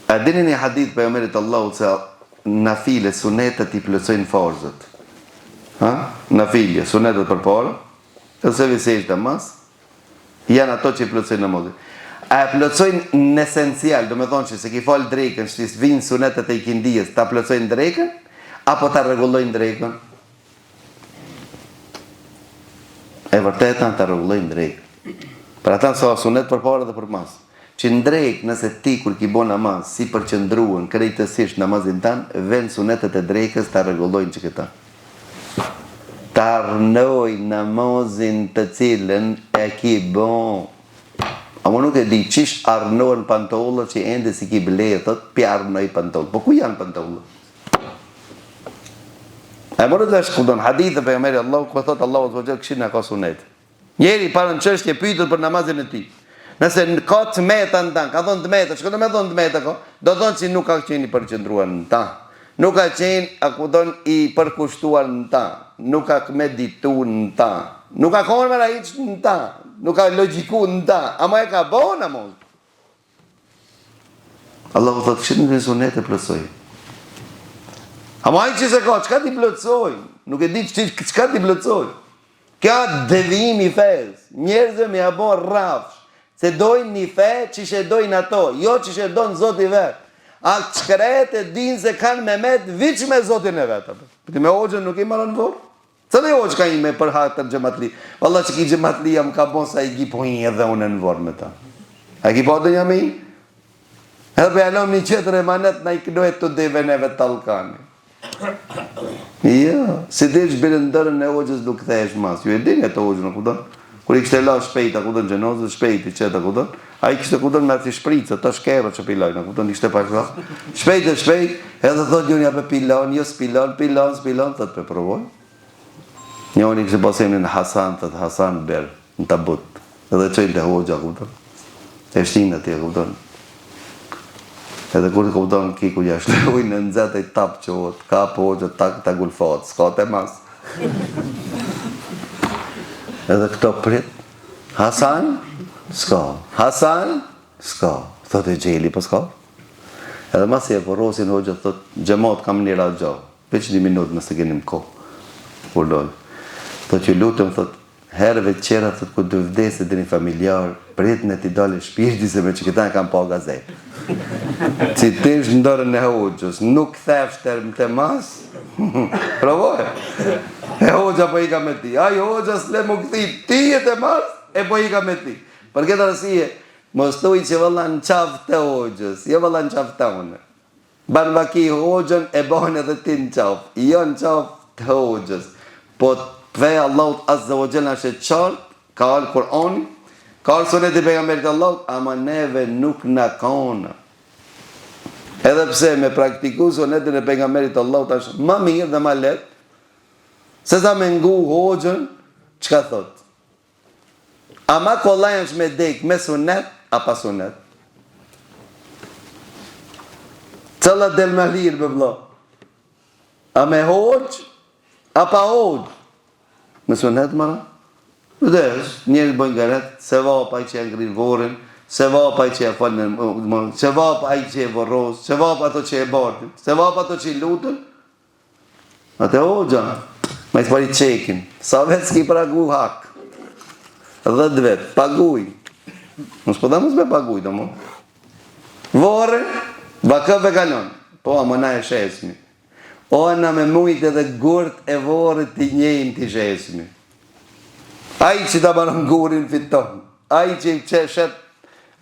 [SPEAKER 1] a dini një hadith pejgamberit Allahut se nafile sunetet I plotësojnë farzët. Nafile sunetet përpara, ose visejt namaz, janë ato që I plotësojnë namazin. A plotësojnë në esencial, do me thonë që se ki falë drekën, shtis vinë sunetet e I kindijës, ta plotësojnë drekën, apo ta rregullojnë drekën? E vërtetën ta rregullojnë drekën. Për ata sa sunet për para dhe për mas. Që në drejkë, nëse ti kur ki bo namaz, si përqëndruën krejtësisht namazin tanë, ven sunetet e drekës ta rregullojnë që këta. Ta arnoj namazin të cilën e ki bon. Amo nuk e di qish arnojnë pantollët që ende si ki bletët, pi arnoj pantollët. Po ku janë pantollët? E mërë të është këdon hadithë për jameri Allah, ku e thotë Allah o të vëgjel këshirë në ka sunet. Njeri parë në qështje pytët për namazin e ti. Nëse ka të meta në tanë, ka thonë të meta, që këtë me thonë të meta ko, do thonë që nuk ka qenë I përqendruar në tanë. Nuk ka qenë, a ku thonë I përkushtuar në tanë. Nuk ka meditu në tanë. Nuk ka konë mëra iqë në tanë. Nuk ka logiku në tanë. Ama e ka bo namaz. Allah o thotë këshirë në sunet e plësoj. Ama ai që se ka, qëka ti plëtsoj? Nuk e di qëka ti plëtsoj. Kja devim I fes. Njerëzve me abo rafsh. Se dojnë një fe që she dojnë ato. Jo që she dojnë Zoti vetë. A qëkret e dinë se kanë me metë viç me Zotin e vetë. Pëti me ogjën nuk I marën vorë. Cële ogjë ka ime për hatër gjematli. Valla që ki gjematli jam ka bon sa I gipo një edhe unë në vorë me ta. A ki po të një mi? Edhe për jalom një qëtër e manet na I kënojt të deve neve talkani. Ja, si dhe që bërë ndërën e ogjës nuk thesh mas. Ju e dini e të ogjën në kudon. Kur I kështë e la shpejt a kudon gjenozës, shpejt I qëtë a kudon. A I kështë e kudon me ati shpricë, të shkero që pilojnë, a kudon I kështë e pashka. Shpejt, edhe thot një për pilon, jo s'pilon, s'pilon, thot për provoj. Njoni kështë pasemni në Hasan, thot Hasan berë, në tabut. Edhe qëjnë të hoxha, kudon. E shtinë ati, kudon. Edhe kur të kupton kiku jashtë ujnë në nëzete i tapë që o të kapë hoqë ta gulfat, s'ka të mas. Edhe këto prit, Hasan, s'ka. Hasan, s'ka. Thot e gjeli, po s'ka. Edhe mas e porosin hoqë, thot, gjemot kam një ragjo. Veç 1 minutë nëse keni më ko. Urdoj. Thot që lutëm, thot, herëve të qera, thot, ku dë vdese dhe një familjar, prit në t'i dole shpirti se me që këta e kam pa gazet. Citish në dorën e hoqës, nuk thefshter më të mas, provoj. E hoqëa po i ka me ti. Aj hoqëa s'le më këthi, ti e të mas, e po i ka me ti. Për këtë arsye, mos thuj që vëlla në qafë të hoqës, jo vëlla në qafë të unë. Banë vaki hoqën e bojnë edhe ti në qafë, jo në qafë të hoqës. Po të vej Allahut Azza wa Jalla që qartë, ka alë Kur'ani, ka alë sunet i pejgamberit Allahut, ama neve nuk na kona. Edhe pse me praktiku sunetin e pejgamberit Allahut është ma mirë dhe ma letë, se sa me ngu hoxhën, çka thot? Ama kollaj është me dek me sunet, a pa sunet? Cëlla del me lirë, bëblo? A me hoxh, a pa hoxh? Me sunet, mëra? Vëdesh, njerë bëjnë garet, se vapa i që e ngrinë vorin, se vapa i që e falën, se vapa i që e vorros, se vapa ato që e bardin, se vapa ato që i lutën. Ate hoxha, ma i të pari qekin, sa vetë s'ki pragu hak, 10 vetë, paguj. Nësë po da mësë me paguj, do mo. Vore, vakëve kalon, po, më na e shesmi. O, na me mujt edhe gurt e vore t'i njejnë t'i shesmi. Ai që ta banon gurin fiton, ai që shet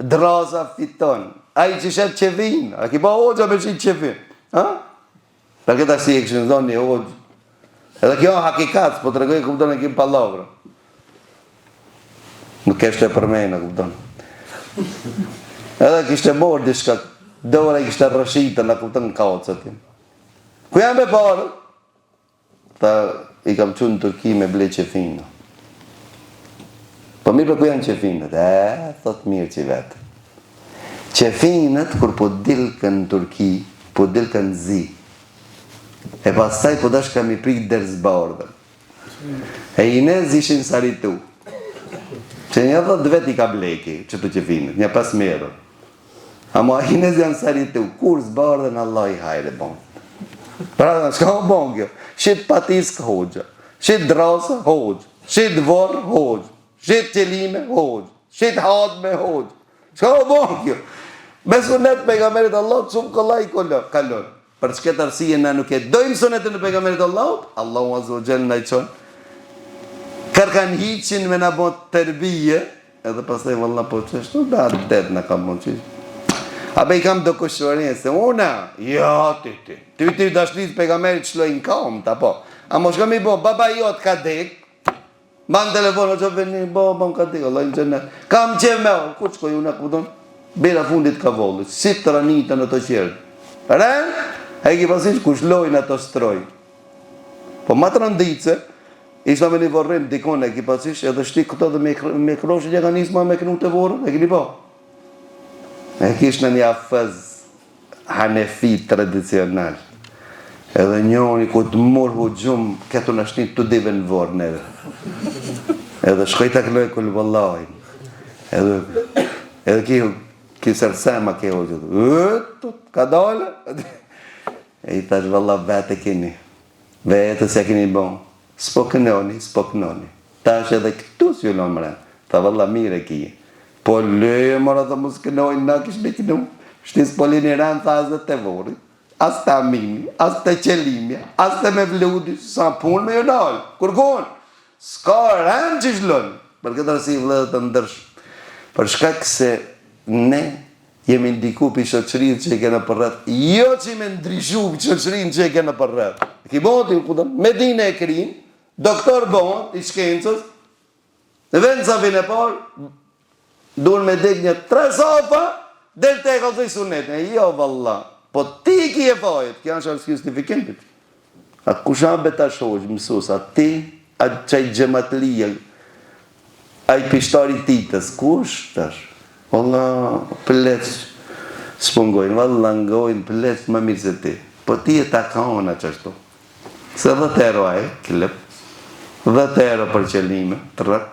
[SPEAKER 1] draza fiton, ai që shet qevin, a ki pa hoxha me qitë qevin, ha? Për këtë asi e këshën zonë një hoxhë. Edhe kjo hakikat, po të regoj kupton e kim palavra. Nuk kështë e përmejnë, kupton. Edhe kështë e morë dishka, dore kështë e rëshita, në kupton në kaocët tim. Ku jam me parë? Ta i kam qënë në Turki me ble qefinë. Po mirë për ku janë qefinët? Thot mirë që vetë. Qefinët, kur po dilkën në Turki, po dilkën zi. E pasaj po dash kam i prik dërës bardën. E inez ishin saritu. Që një thot vet i ka bleki, që të qefinët, një pas merë. Amo inez janë saritu, kur zbardën Allah i hajre bon. Pra, shka o bon kjo? Shit patisk hoxha, shit drasa hoxha, shit vorë hoxha. Shit qelime, hoxh. Shit hadme, hoxh. Shka o bon kjo? Me sunet pejgamberit Allah, shumë kollaj kalon. Për që këtë arsije na nuk e dojmë sunetin e pejgamberit Allah, Allahu Azza wa Jalla na i qonë. Kërkan hiqin me na bon tërbije, edhe pasaj vëllna po qështu, da det na kam bon qështu. Abe i kam do kushërin, se una, ja, ti dashlit pejgamberit shlojnë kam, ta po. A mo shka mi bo, baba jot ka dek, ban telefonë, që veni, baba më ka dek, Allah i në gjennet. Kam qev me, ku që koj una, këpëton? Bela fundit ka vollu, si të ranita në të qërë. Ren, e ki pasish ku shlojnë ato stroj. Po ma të rëndice, ishta me një vorrim dikon e ki pasish, edhe shtik këto dhe me kroshit që ka njësma me kënu të vorën, e ki një po. E kish në një afëz hanefi tradicional. Edhe njoni ku të murë hu gjumë, këtu në shtin të dive në vorë neve. Edhe shkoj të këlloj këllë vëllajnë. Edhe ki sërsema ke ho gjithë. Ka dole? E i thash vëllah vete kini. Vete se kini bon. S'po kënoni. Tash edhe këtu s'ju në mre. Tha vëllah mire kije. Po leje mora të mos kënojnë, na kish me kënu. Shtis polini ranë, tha as dhe të vori, as të amini, as të qelimja, as të me vludi, sa punë me ju nalë. Kërkon, s'ka ranë që shlonë. Për këtë arsi vledhe të ndërsh. Për shkak se ne jemi ndiku për shoqërinë që e kena për rrët, jo që me ndryshu për shoqërinë që e kena për rrët. Ki boti, Medine e Krin, doktor bon, i shkencës, në vend sa vine parë, dur me dek një 3 sofa, del të e kalëzoj sunetën. Jo, valla, po ti ki e fajt, kja është arës justifikentit. A kusha beta shoqë, mësus, a ti, a qaj gjematlia, a i pishtari titës, kush tash? Valla, pëlleq, S'pungojnë, valla ngojnë plesht më mirë se ti. Po ti e ta kaona qështu. Se 10 euro aje, klip, 10 euro për qelime, tërrak,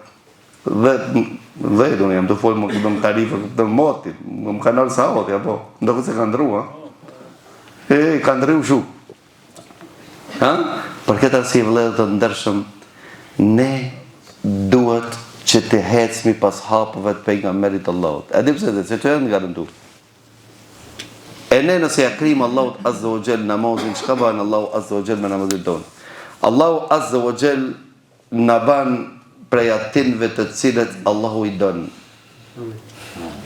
[SPEAKER 1] 10 unë jam të folë më këtë më tarifë këtë moti, më kanal sa oti, apo, ndo këtë se ka ndru, ka ndru shu. Për këtë arsi vëlledhë të ndërshëm, ne duhet që të hecmi pas hapëve të pejgamberit Allahut. E di pse dhe, se të janë nga rëndu. E ne nëse ja krim Allahut Azza wa Jall namazin, çka bën Allahu Azza wa Jall me namazin tonë? Allahu Azza wa Jall na ban prej atinve të cilët Allahu i don.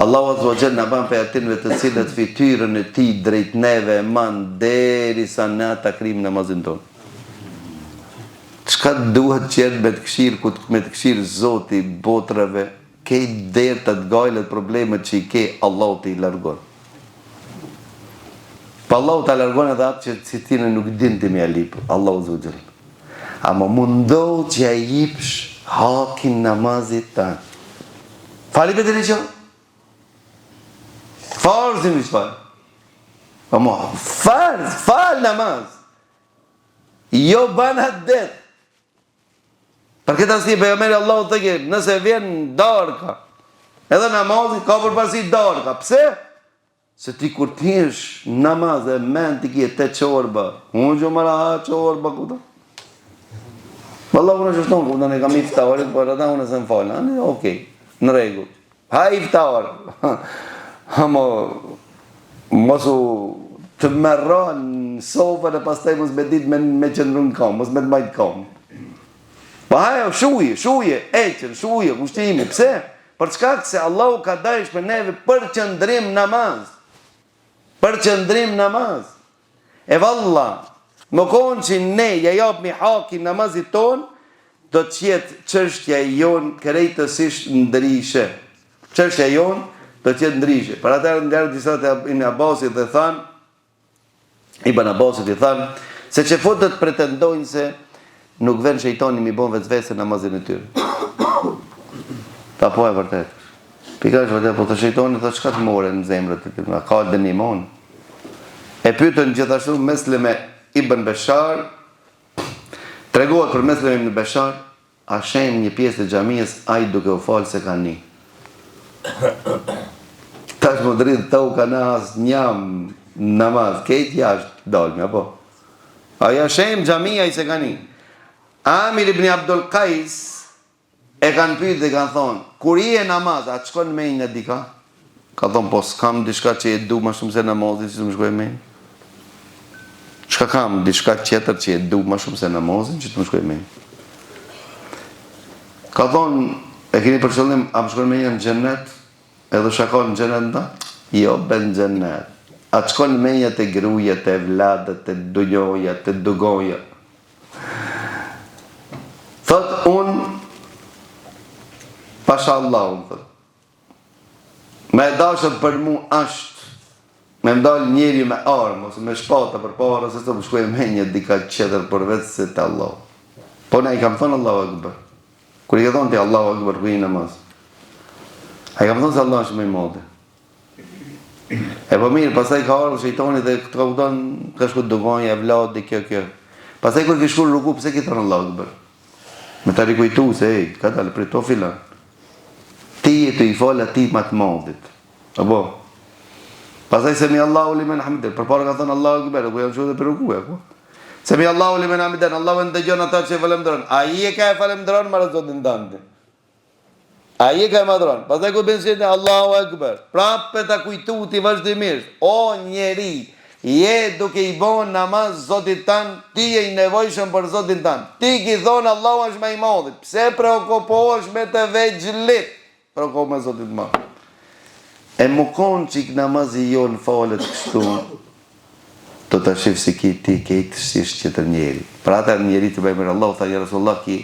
[SPEAKER 1] Allahu Azza wa Jall na ban prej atinve të cilët fytyrën e tij drejt neve e man derisa na ta krim namazin tonë. Çka duhet qenë me të këshirë Zoti botrave, ke derë të gajlet problemet që i ke, Allahu të i largon. Pa Allahu të largon edhe atë që si tine nuk din të mi alipë, Allahu zë gjëllë. Ama mundohë që ja jipsh hakin namazit ta. Fali për të një që? Farzim i shfal. Ama fal namaz. Jo banat det. Për këtë asni pejgamberi Allahu të ke, nëse vjen darka, edhe namazit ka përparësi darka. Pse? Se ti kur t'hish namaz e men t'i kje te qorba, unë që mëra ha qorba kuta. Wallah unë që shtonë, kuta ne kam iftarit, por ata unë e se më falë, okej, në regu. Ha iftar. Hamo, mosu të merra në sofën e pas taj mos me dit me qëndru në kam, mos me të majtë kam. Pa hajo, shuje, eqen, shuje, kushtimi, pse? Për çkak se Allahu ka dash për neve për qëndrim namaz. Për qëndrim namaz. E valla, më konë që ne ja japmi haki namazit ton, do të jetë çështja jon krejtësisht ndryshe. Çështja jon do të jetë ndryshe. Për atëherë ndër disa të Ibn Abbasit dhe than, Ibn Abbasit i than, se që fotët pretendojnë se nuk vën shejtani mi bon vetvese namazin e tyre. Ta po e vërtet. Pika është vërtet, po të shejtoni të çka të more në zemrët e tyre, ka dënimon. E pyetën gjithashtu Mesleme Ibn Beshar, tregohet për Mesleme Ibn Beshar, a shem një pjesë të xhamisë ai duke u falë se ka një. Tash më dridh të u kana as njam namaz, kejt jashtë dalmi, apo? Aja shem xhamia i se ka një. Amir ibn Abdul Qais e kanë pyet dhe kanë thonë, kur i e namaz, a të shkon me një dika? Ka thonë, po s'kam diçka që e du ma shumë se namazin, që të më shkoj me një. Çka kam, diçka tjetër që e du ma shumë se namazin, që të më shkoj me një. Ka thonë, e keni për qëllim, a më shkon me një në xhenet, edhe shakon në xhenet nda? Jo, ben xhenet. A të shkon me një të gruja, të evladet, të dujoja, të dugoja. Thot unë, pasha Allah, unë thot, me dashët për mu ashtë, me mdal njeri me armë, ose me shpata për para, se të më shkuj me një dika qeter për vetë se të Allah. Po ne i kam thonë Allahu Akbar. Kër i ka thonë të Allahu Akbar për i namaz, a i kam thonë se Allah është me i modë. E po mirë, pasaj ka arë shejtoni dhe të ka këtonë, ka shku dugonja, vladi, kjo. Pasaj kër ki shku ruku, pëse ki thonë Allahu Akbar? Me ta rikujtu se, ka dalë për to filan. Ti e të i falë ati ma të modit. Apo? Pasaj se mi Allahu limen hamiden. Për parë ka thonë Allahu Akbar, ku janë shu dhe për ruku, apo? Se mi Allahu limen hamiden, Allahu në dëgjon ata që e falemdron. A i e ka e falemdron, marë zotin dante. A i e ka e madron. Pasaj ku bënë shqetë, Allahu Akbar. Prape ta kujtu ti vazhdimisht. O njeri, je duke i bon namaz zotit tanë, ti e i nevojshëm për zotin tanë. Ti ki thonë Allahu është me i madhit. Pse preokupohesh me të veçlit? Preokupohesh me zotit madhit. E më konë që i namazi jo në falet kështu, të të shifë si ki ti kejtë shishë që të njeri. Pra ata njeri të bëjmër Allah, tha ja Rasulullah ki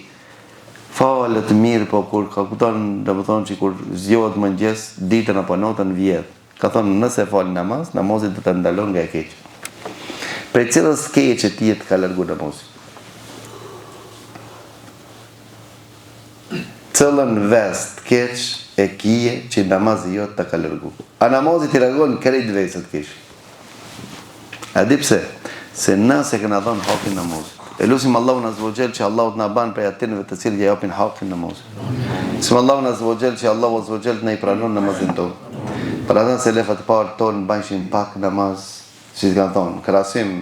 [SPEAKER 1] falet mirë, po kur ka kuton, dhe më thonë që kur zjohet më njës, ditën apo notën vjetë. Ka thonë nëse falë namaz, namazit të të ndalon nga e keqë. Prej cilës keqë ti e të ka lërgu namazit? Cëllën vest keqë e kije që namazi jot të ka lërgu. A namazi t'i regon kërejt vesët kish. A di pse? Se na se këna dhënë hakin namazit. E lusim Allahun azza wa jall që Allahu të na ban për atinëve të cilët ja japin hakin namazit. Lusim Allahun azza wa jall që Allahu azza wa jall të na i pranon namazin tonë. Për ata se lefat parë tonë bajshin pak namaz, si të kanë thonë, krahasim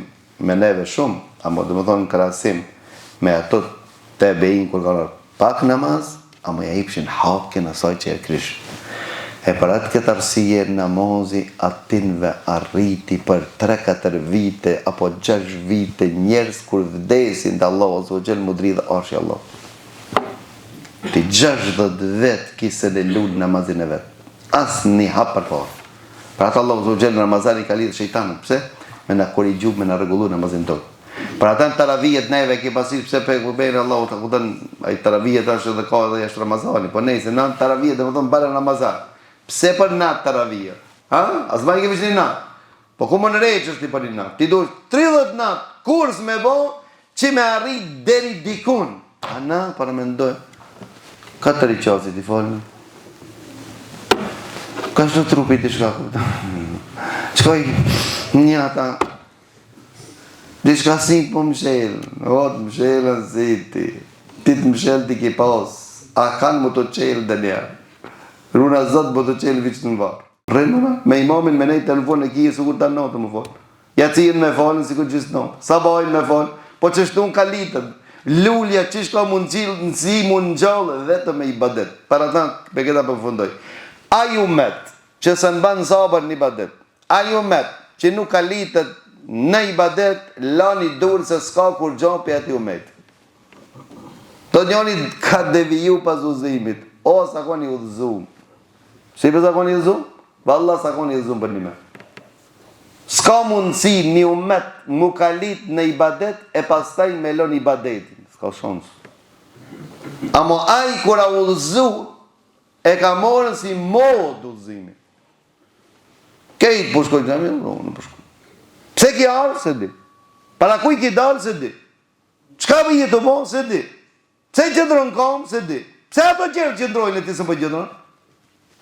[SPEAKER 1] me neve shumë, ama do të thonë krahasim me ato të bein kur kanë pak namaz, ama ja ipshin hakin asaj që e krish. E për atë këtë arsye namazi atinve arriti për 3-4 vite apo 6 vite njerës kur vdesin të Allah ose o gjelë mudri dhe arshi Allah. Ti 60 vetë kise dhe lunë namazin e vetë. Asë një hapë për parë. Për atë Allah ose o gjelë në Ramazani ka lidhë shejtanët. Pse? Me në korrigju, me në regullu namazin tonë. Për atë në taravijet neve ki pasit pse pe kubejnë Allah të kudën a i taravijet është edhe ka edhe jashtë Ramazani. Po nejse në taravijet dhe më thonë bala Ramazan. Pse për natë taravija? As ma i kemi që një natë. Po ku më në reqë është ti për një natë? Ti dush 30 natë kurs me bo që me arrit deri dikun. A na, para me ndoj. Ka të riqasit i falmi? Ka shtë trupit i shkaku? Qkoj një ata? Di shka si po më shelë. O të më shelën si ti. Ti të më shelë ti ki pas. A kanë më të qelë dhe njerë. Runa zot bo të qelë vëqë të në varë. Rëmëna, me imamin me nejtë telefon e kije sikur të notë më falë. Jacirën me falën sikur gjithë notë. Sabajnë me falën, po që shtu në kalitën. Lullja që shka mund qilë në si mund gjallë vetëm me i badet. Para ta, pe këta përfundoj. A ju met, që se në banë sabër një badet. A ju met, që nuk kalitët në i badet, lani durë se s'ka kur gjapi ati u met. Të njoni ka deviju pas uzimit. O, sa ko një udhëzum. Si për sa ko një udhëzum? Valla sa ko një udhëzum për një me. Ska mundësi një umet mu kalit në ibadet e pastaj me lon ibadetin. Ska shonës. Amo aj kura udhëzu e ka morën si mod udhëzimi. Kejtë përshkoj të gjami, në përshkoj. Pse ki arë, se di. Para kuj ki dalë, se di. Qka për jetë të mo, se di. Pse qëndronë kam, se di. Pse ato qërë qëndrojnë e ti se po qëndronë?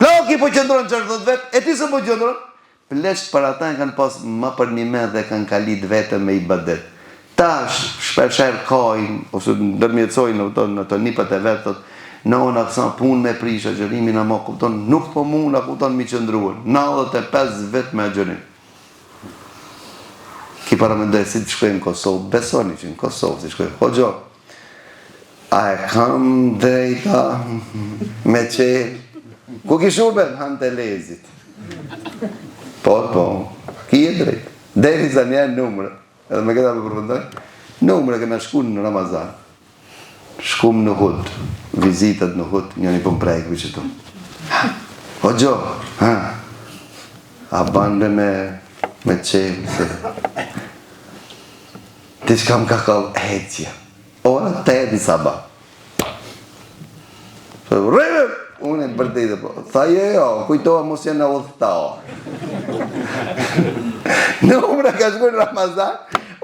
[SPEAKER 1] Plaki po qëndronë 60 vetë, e ti se po qëndronë? Plesht për ata e kanë pas më për një me dhe kanë kalit vete me i badet. Ta shpersher kajnë, ose ndërmjetsojnë në të nipët e vetët, në ona kësa punë me prisha, gjërimin a ma kupton, nuk po mund a kupton mi qëndruën. 95 vetë me gjërim. Ki para me ndoj si të shkojnë në Kosovë, besoni që në Kosovë si shkojnë, hoxo, a e kam drejta me qelë? Ku ki shurben? Han të lezit. Po, ki e drejt. Deri sa njerë numre. Edhe me këta me përfëndoj. Numre këna shku në Ramazan. Shkum në hud. Vizitat në hud. Njëni pëm prejkëve që tu. O gjo. A bande me qelë. Ti shkam ka kall heqja. Ora të edhe në sabah. Rëve! Unë e të bërtejtë po. Tha jo, kujtoha mos janë në udhëta. Në umra ka shku në Ramazan,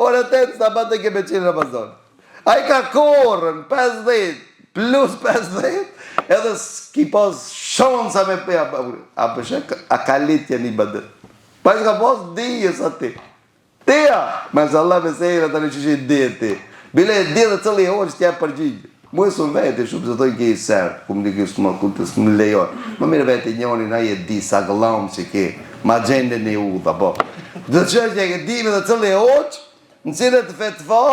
[SPEAKER 1] ora 8 sabat e keme qenë Ramazan. A i ka korën, 50, plus 50, edhe s'ki pas shonsa me pëja, a përshek, a kalitja një badet. Pa i s'ka pas dijës ati. Tia, mashallah me sejra të në që që i di ti. Bile e di dhe cëllë i hoqë që t'ja përgjigjë. Mu e sun vete shumë, se dojnë ke i sërë, ku më di kështë më kultës, më lejon. Më mirë vete njoni, na je di sa gëllamë që ke, ma gjende një udha, po. Dhe që është që e dimi dhe cëllë e hoqë, në cilë të fetfa,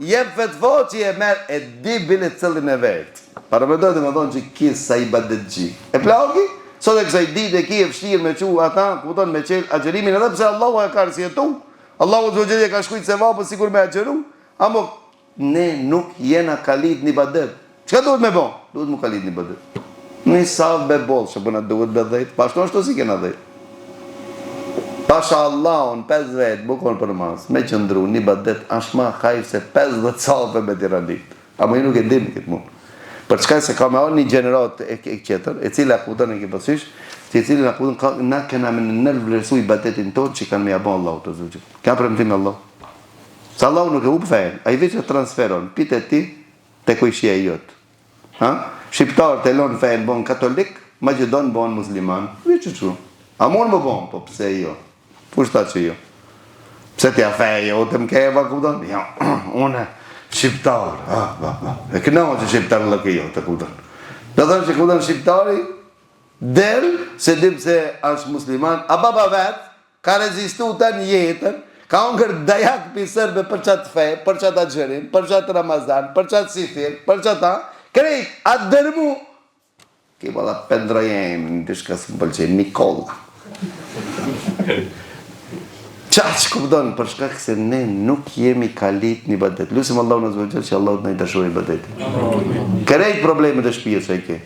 [SPEAKER 1] jem fetfa që je merë, e di bile cëllën e vetë. Para me dojtë më thonë që kisë sa i badet gji. E plaki, sot e kësa i di dhe ki e fështirë me që ata, këputon me qelë agjerimin, edhe pëse Allahu e ka rësjetu, Allahu të gjëgje ka shkujtë se vapë, sikur me agjeru, amo ne nuk jena kalit një badet. Qka duhet me bon? Duhet mu kalit një badet. Një savë be bolë, që bëna duhet be dhejt. Pashtu ashtu si kena dhejt. Pasha Allahun, 5 vetë, bukon për mas, me qëndru, një badet, ashma hajf se 50 savë me tira dit. A më i nuk e dim këtë mund. Për çka se ka me orë një gjenerat e qeter, e cila akutën e ke pasysh, që e cila akutën, na kena me nërvlerësu i badetin tonë që kanë me jabon Allah të zhujë. Ka premtim Allah. Sa Allah nuk e u pëfejnë, a i veç e transferon, pite ti, të kujshje e jotë. Shqiptarë të lonë fejnë bon katolik, Maqedon bon musliman. Veç çu. A mund më bon, po pse jo? Pushta që jo. Pse t'ja feje, o të mkeva, kupton? Ja, une, shqiptar. E këna që shqiptar në lëke jo, të kupton. Dhe thënë që kupton shqiptari, del, se dim se është musliman, a baba vetë, ka rezistu të një jetën, ka ongër dajak për sërbe për qatë fej, për qatë agjerim, për qatë Ramazan, për qatë sifir, për qatë ta, krejt, atë dërmu, ki bala pendrojem, në të shka së më pëlqen, Nikola. Qaq kupton, për shkak se ne nuk jemi kalit një badet. Lusim Allah në zvëgjel që Allah në i dashur i badet. Kërejt problemet e shpijës që i ke.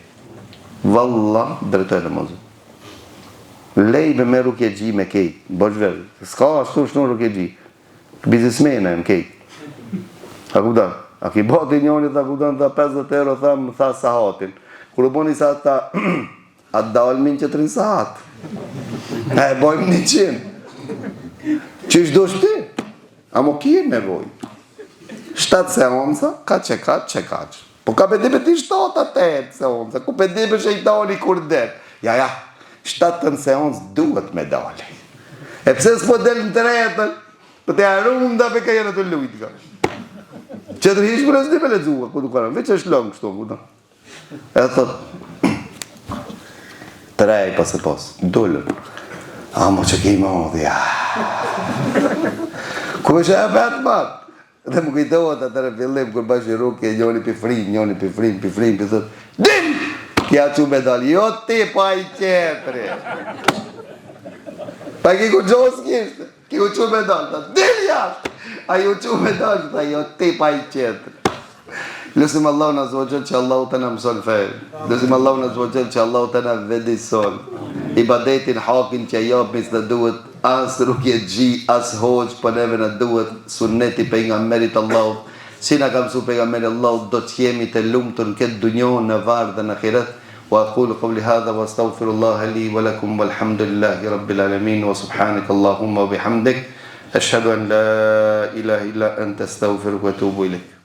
[SPEAKER 1] Valla, drejtoj në mozë. Lej me rukje gji me kejt. Bosh verë. Ska ashtu shtu rukje gji. Bizismene më kejt. A kupton? A ki bati njoni ta kupton ta 50 euro tham tha sahatin. Kur u boni sa ta a dalmin që 3 sahat. E bojmë 100. Që ishtë do shti? A mo kje nevoj? 7 seansa, ka që. Po ka për dibe ti 7-8 seansa, ku për dibe shëjtoni kur det. Ja, 7 seans duhet me dali. E pse s'po del në tretën, për të arunda për ka jenë të lujtë ka. Që të rishë për e s'di me lezua, ku të kërën, veç është lëngë kështu, ku të. E thot, 3 pas e pas, dullën. Amo që ki modhi, ku është e vetë matë? Dhe më kujtohet atër e fillim, kër bashkë rukje, njoni për frim, për thot, dim! Kja që medalë, jo ti pa i qetri. Pa ki ku gjos kishtë, ki ku që medalë, ta dim jashtë! A ju që medalë, ta jo ti pa i qetri. Lusim Allah në zogjel që Allah të në mëson fejë. Lusim Allah në zogjel që Allah të në vedison. Ibadetin hakin që japis në duhet, as rukje gji, as hoq, për neve në duhet, sunneti për nga merit Allah. Si në kam su për nga merit Allah, do të jemi të lumë të në këtë dunjohë në varë dhe në khiret. Wa aqulu qawli hadha wa astaghfirullah li wa lakum walhamdulillahi rabbil alamin wa subhanak Allahumma wa bihamdik. Ashhadu an la ilaha illa anta astaghfiruka wa atubu ilayk.